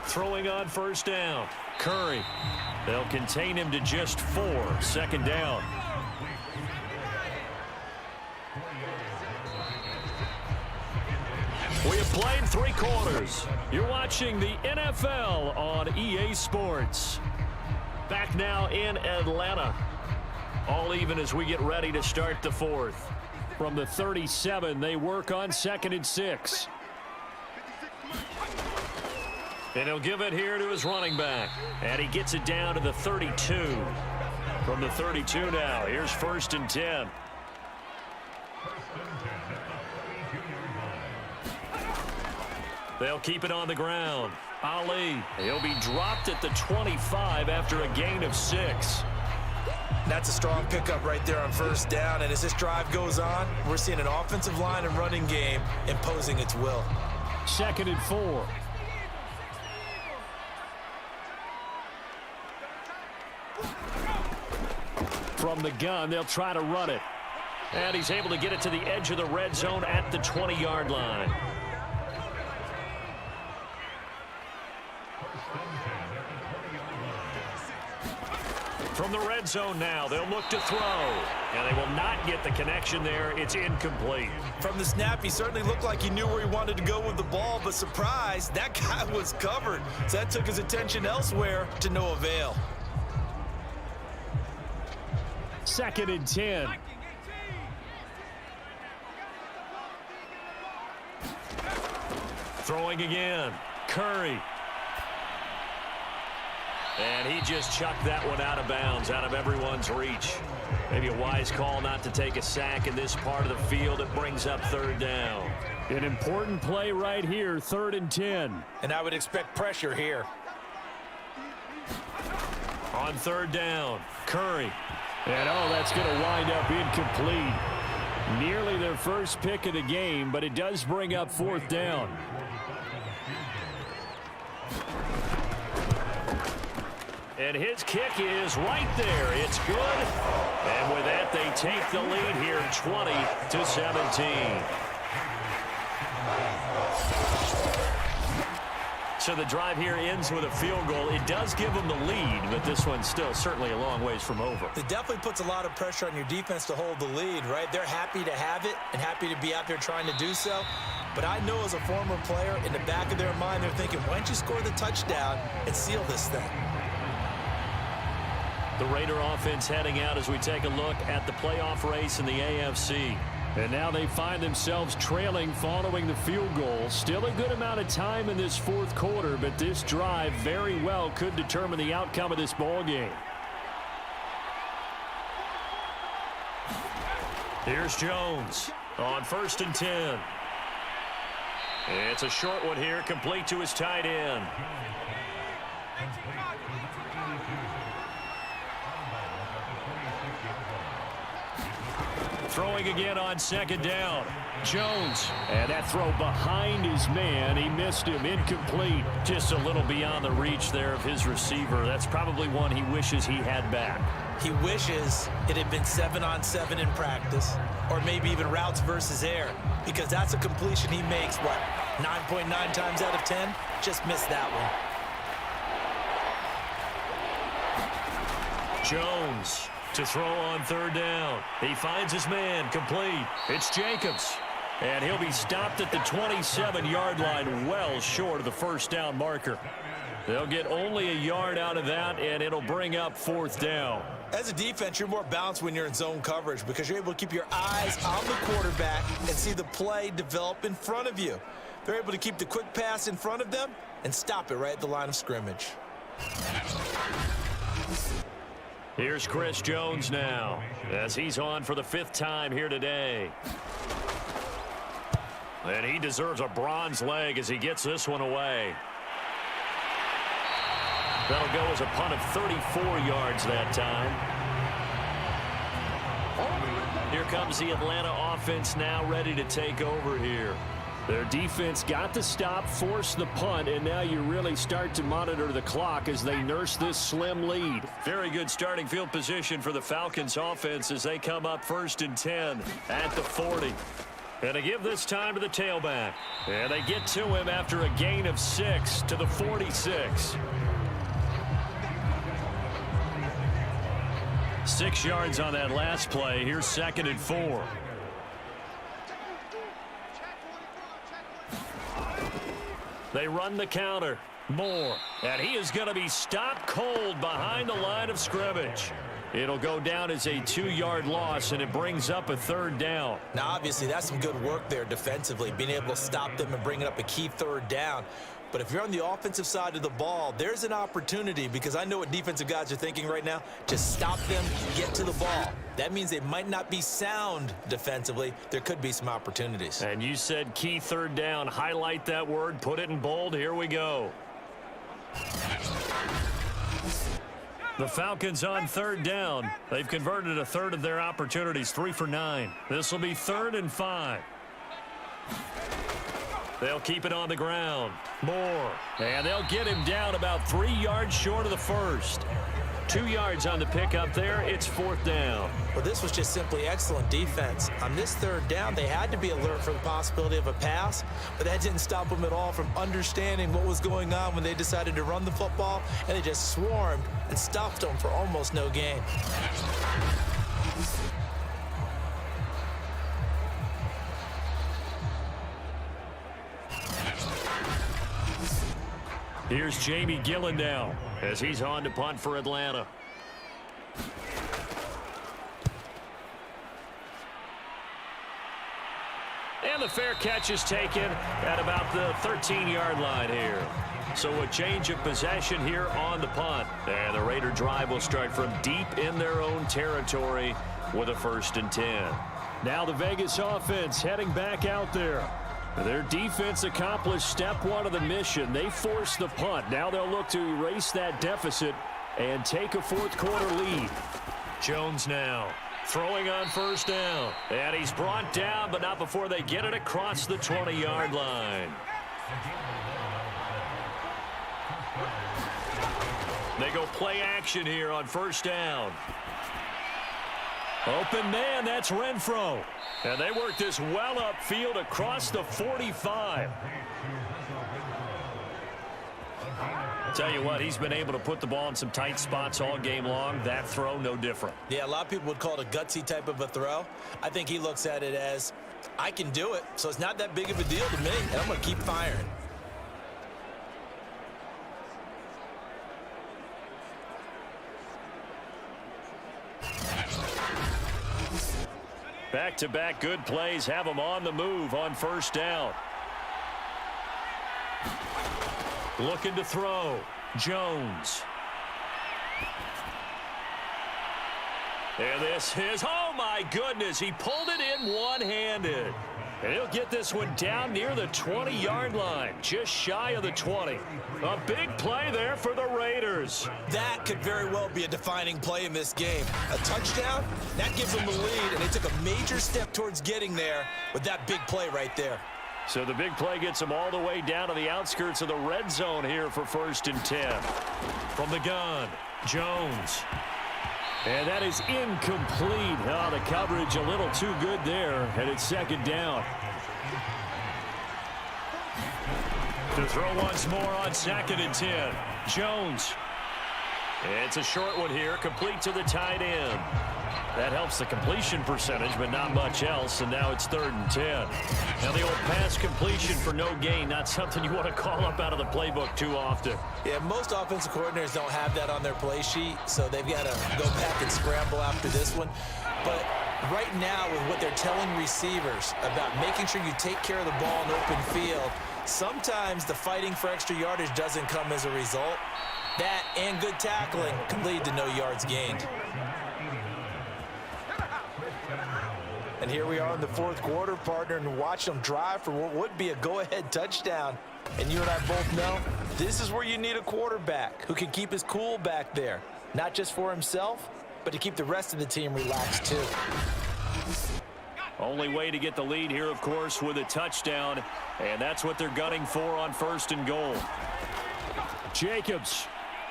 Throwing on 1st down. Curry. They'll contain him to just 4. 2nd down. We have played 3 quarters. You're watching the NFL on EA Sports. Back now in Atlanta. All even as we get ready to start the 4th. From the 37, they work on 2nd and 6. And he'll give it here to his running back. And he gets it down to the 32. From the 32 now, here's 1st and 10. They'll keep it on the ground. Ali, he'll be dropped at the 25 after a gain of 6. That's a strong pickup right there on 1st down, and as this drive goes on, we're seeing an offensive line and running game imposing its will. 2nd and 4. From the gun, they'll try to run it. And he's able to get it to the edge of the red zone at the 20-yard line. From the red zone now, they'll look to throw. And they will not get the connection there. It's incomplete. From the snap, he certainly looked like he knew where he wanted to go with the ball, but surprise, that guy was covered. So that took his attention elsewhere to no avail. 2nd and 10. Throwing again. Curry. And he just chucked that one out of bounds, out of everyone's reach. Maybe a wise call not to take a sack in this part of the field. It brings up 3rd down. An important play right here, 3rd and 10. And I would expect pressure here. On 3rd down, Curry. And, that's going to wind up incomplete. Nearly their first pick of the game, but it does bring up 4th down. And his kick is right there. It's good. And with that, they take the lead here, 20-17. So the drive here ends with a field goal. It does give them the lead, but this one's still certainly a long ways from over. It definitely puts a lot of pressure on your defense to hold the lead, right? They're happy to have it and happy to be out there trying to do so. But I know as a former player, in the back of their mind, they're thinking, why don't you score the touchdown and seal this thing? The Raider offense heading out as we take a look at the playoff race in the AFC. And now they find themselves trailing following the field goal. Still a good amount of time in this 4th quarter, but this drive very well could determine the outcome of this ball game. Here's Jones on 1st and 10. It's a short one here, complete to his tight end. Throwing again on 2nd down. Jones. And that throw behind his man. He missed him. Incomplete. Just a little beyond the reach there of his receiver. That's probably one he wishes he had back. He wishes it had been 7-on-7 in practice, or maybe even routes versus air, because that's a completion he makes, 9.9 times out of 10? Just missed that one. Jones to throw on 3rd down. He finds his man, complete. It's Jacobs. And he'll be stopped at the 27-yard line, well short of the 1st down marker. They'll get only a yard out of that, and it'll bring up 4th down. As a defense, you're more balanced when you're in zone coverage because you're able to keep your eyes on the quarterback and see the play develop in front of you. They're able to keep the quick pass in front of them and stop it right at the line of scrimmage. Here's Chris Jones now as he's on for the 5th time here today. And he deserves a bronze leg as he gets this one away. That'll go as a punt of 34 yards that time. Here comes the Atlanta offense now ready to take over here. Their defense got the stop, forced the punt, and now you really start to monitor the clock as they nurse this slim lead. Very good starting field position for the Falcons offense as they come up 1st and 10 at the 40. And to give this time to the tailback. And they get to him after a gain of 6 to the 46. 6 yards on that last play. Here's 2nd and 4. They run the counter. Moore. And he is going to be stopped cold behind the line of scrimmage. It'll go down as a 2-yard loss, and it brings up a 3rd down. Now, obviously, that's some good work there defensively, being able to stop them and bringing up a key 3rd down. But if you're on the offensive side of the ball, there's an opportunity, because I know what defensive guys are thinking right now. Just stop them, get to the ball. That means they might not be sound defensively. There could be some opportunities. And you said key 3rd down. Highlight that word, put it in bold. Here we go. The Falcons on 3rd down. They've converted a 1/3 of their opportunities, 3 for 9. This will be 3rd and 5. They'll keep it on the ground. Moore. And they'll get him down about 3 yards short of the first. 2 yards on the pickup there. It's 4th down. Well, this was just simply excellent defense. On this 3rd down, they had to be alert for the possibility of a pass, but that didn't stop them at all from understanding what was going on when they decided to run the football, and they just swarmed and stuffed them for almost no gain. Here's Jamie Gillen now as he's on to punt for Atlanta. And the fair catch is taken at about the 13-yard line here. So a change of possession here on the punt. And the Raider drive will start from deep in their own territory with a 1st and 10. Now the Vegas offense heading back out there. Their defense accomplished step 1 of the mission. They forced the punt. Now they'll look to erase that deficit and take a 4th quarter lead. Jones now throwing on 1st down. And he's brought down, but not before they get it across the 20-yard line. They go play action here on 1st down. Open man, that's Renfro. And they work this well upfield across the 45. Tell you what, he's been able to put the ball in some tight spots all game long. That throw, no different. Yeah, a lot of people would call it a gutsy type of a throw. I think he looks at it as, I can do it, so it's not that big of a deal to me, and I'm going to keep firing. Back-to-back good plays have them on the move on 1st down. Looking to throw. Jones. And this is, oh my goodness, he pulled it in one-handed. And he'll get this one down near the 20-yard line, just shy of the 20. A big play there for the Raiders. That could very well be a defining play in this game. A touchdown, that gives them the lead, and they took a major step towards getting there with that big play right there. So the big play gets them all the way down to the outskirts of the red zone here for 1st and 10. From the gun, Jones. And that is incomplete. Oh, the coverage a little too good there, and it's 2nd down. To throw once more on 2nd and 10. Jones. It's a short one here, complete to the tight end. That helps the completion percentage, but not much else, and now it's 3rd and 10. Now the old pass completion for no gain, not something you want to call up out of the playbook too often. Yeah, most offensive coordinators don't have that on their play sheet, so they've got to go back and scramble after this one. But right now, with what they're telling receivers about making sure you take care of the ball in open field, sometimes the fighting for extra yardage doesn't come as a result. That and good tackling can lead to no yards gained. And here we are in the 4th quarter, partner, and watch them drive for what would be a go-ahead touchdown. And you and I both know this is where you need a quarterback who can keep his cool back there, not just for himself, but to keep the rest of the team relaxed too. Only way to get the lead here, of course, with a touchdown, and that's what they're gunning for on 1st and goal. Jacobs,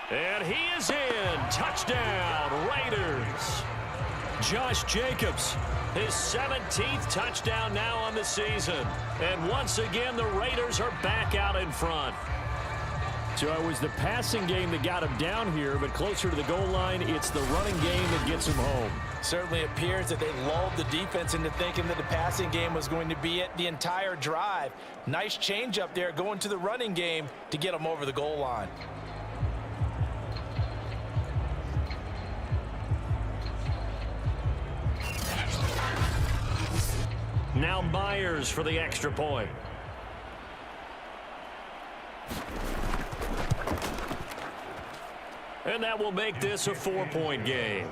and he is in. Touchdown, Raiders. Josh Jacobs, his 17th touchdown now on the season. And once again, the Raiders are back out in front. So it was the passing game that got him down here, but closer to the goal line, it's the running game that gets him home. Certainly appears that they lulled the defense into thinking that the passing game was going to be it the entire drive. Nice change up there going to the running game to get them over the goal line. Now Myers for the extra point. And that will make this a 4-point game.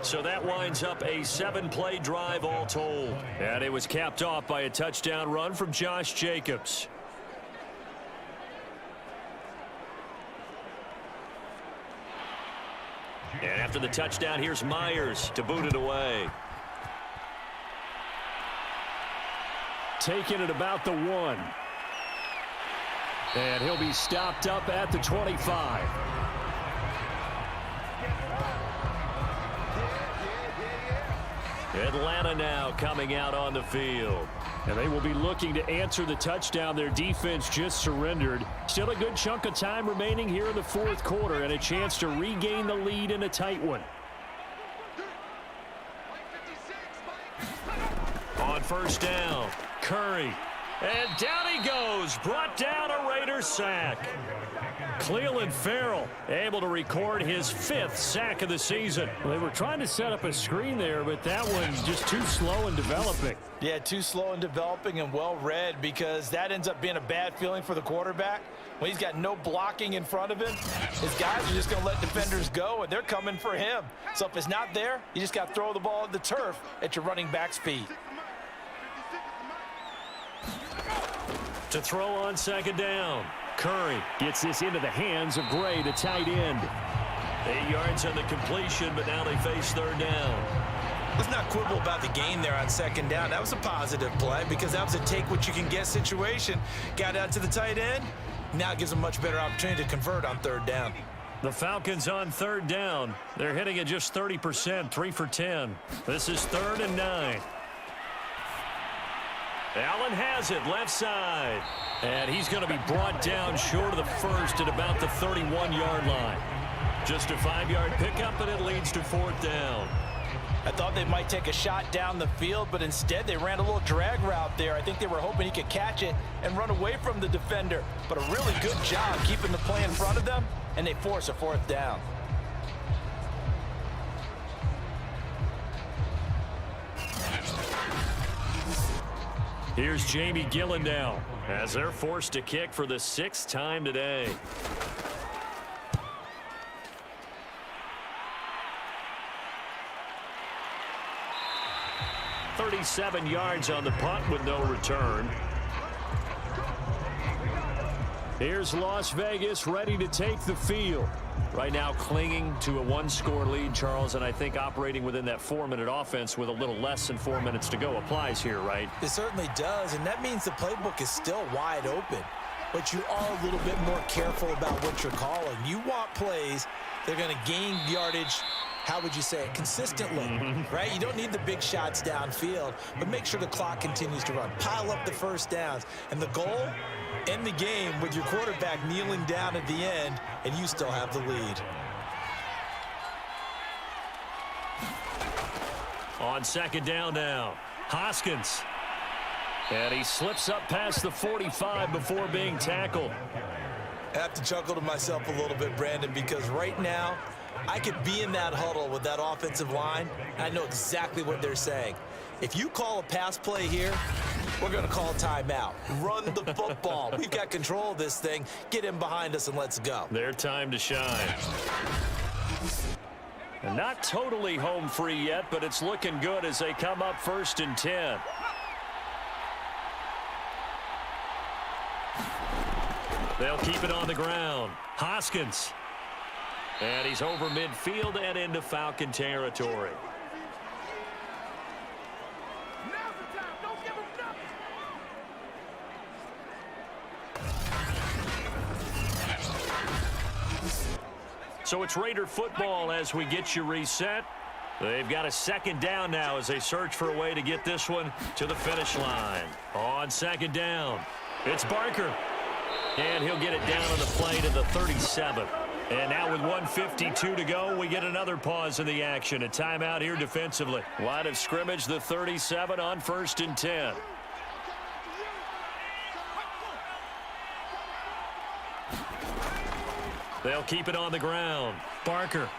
So that winds up a 7-play drive all told. And it was capped off by a touchdown run from Josh Jacobs. And after the touchdown, here's Myers to boot it away. Taking it about the 1. And he'll be stopped up at the 25. Atlanta now coming out on the field. And they will be looking to answer the touchdown their defense just surrendered. Still a good chunk of time remaining here in the fourth quarter and a chance to regain the lead in a tight one. On first down, Curry. And down he goes, brought down a Raider sack. Cleveland Farrell able to record his 5th sack of the season. Well, they were trying to set up a screen there, but that one just too slow in developing. Yeah, too slow in developing and well read, because that ends up being a bad feeling for the quarterback. When he's got no blocking in front of him, his guys are just going to let defenders go, and they're coming for him. So if it's not there, you just got to throw the ball at the turf at your running back's feet. To throw on second down. Curry gets this into the hands of Gray, the tight end. 8 yards on the completion, but now they face third down. Let's not quibble about the gain there on second down. That was a positive play because that was a take-what-you-can-get situation. Got out to the tight end. Now it gives them a much better opportunity to convert on third down. The Falcons on third down. They're hitting at just 30%, 3 for 10. This is 3rd and 9. Allen has it, left side. And he's going to be brought down short of the first at about the 31-yard line. Just a 5-yard pickup, and it leads to 4th down. I thought they might take a shot down the field, but instead they ran a little drag route there. I think they were hoping he could catch it and run away from the defender. But a really good job keeping the play in front of them, and they force a 4th down. Here's Jamie Gillen now as they're forced to kick for the 6th time today. "37 yards on the punt with no return. Here's Las Vegas ready to take the field. Right now clinging to a 1-score lead, Charles, and I think operating within that 4-minute offense with a little less than 4 minutes to go applies here, right? It certainly does, and that means the playbook is still wide open. But you are a little bit more careful about what you're calling. You want plays that are going to gain yardage, how would you say it, consistently, right? You don't need the big shots downfield, but make sure the clock continues to run. Pile up the first downs. And the goal, end the game with your quarterback kneeling down at the end, and you still have the lead. On second down now, Hoskins. And he slips up past the 45 before being tackled. I have to chuckle to myself a little bit, Brandon, because right now I could be in that huddle with that offensive line, and I know exactly what they're saying. If you call a pass play here, we're going to call a timeout. Run the football. We've got control of this thing. Get in behind us and let's go. Their time to shine. And not totally home free yet, but it's looking good as they come up 1st and 10. They'll keep it on the ground. Hoskins. And he's over midfield and into Falcon territory. So it's Raider football as we get you reset. They've got a second down now as they search for a way to get this one to the finish line. On second down, it's Barker. And he'll get it down on the play to the 37. And now with 1:52 to go, we get another pause in the action. A timeout here defensively. Line of scrimmage, the 37 on 1st and 10. They'll keep it on the ground. Barker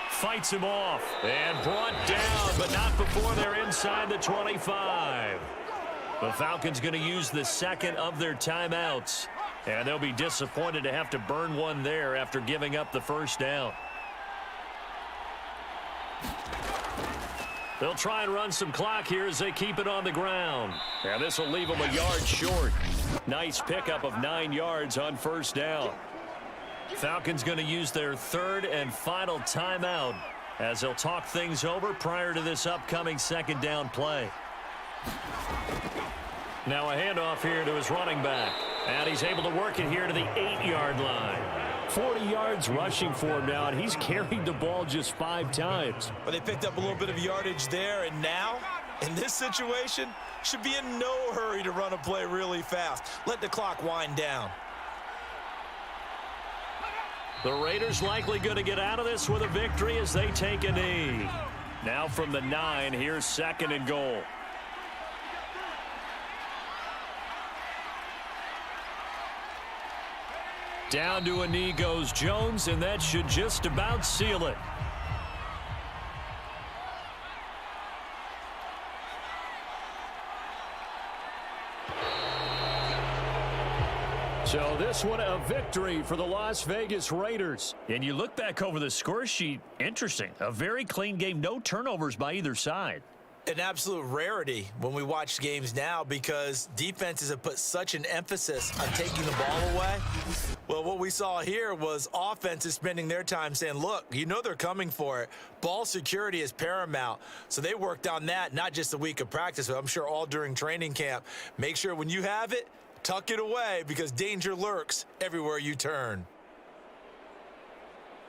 fights him off and brought down, but not before they're inside the 25. The Falcons going to use the second of their timeouts, and they'll be disappointed to have to burn one there after giving up the first down. They'll try and run some clock here as they keep it on the ground. And this will leave them a yard short. Nice pickup of 9 yards on first down. Falcons going to use their third and final timeout as they'll talk things over prior to this upcoming second down play. Now a handoff here to his running back. And he's able to work it here to the 8-yard line. 40 yards rushing for him now, and he's carried the ball just 5 times. But they picked up a little bit of yardage there, and now, in this situation, should be in no hurry to run a play really fast. Let the clock wind down. The Raiders likely going to get out of this with a victory as they take a knee. Now from the 9, here's 2nd and goal. Down to a knee goes Jones, and that should just about seal it. So this one a victory for the Las Vegas Raiders. And you look back over the score sheet, interesting. A very clean game, no turnovers by either side. An absolute rarity when we watch games now because defenses have put such an emphasis on taking the ball away. Well, what we saw here was offenses spending their time saying, look, you know they're coming for it. Ball security is paramount. So they worked on that, not just a week of practice, but I'm sure all during training camp. Make sure when you have it, tuck it away because danger lurks everywhere you turn.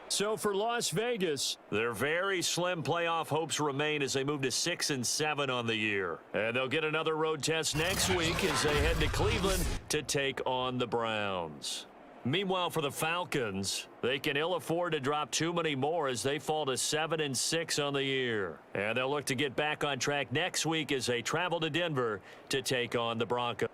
So for Las Vegas, their very slim playoff hopes remain as they move to 6-7 on the year. And they'll get another road test next week as they head to Cleveland to take on the Browns. Meanwhile, for the Falcons, they can ill afford to drop too many more as they fall to 7-6 on the year. And they'll look to get back on track next week as they travel to Denver to take on the Broncos.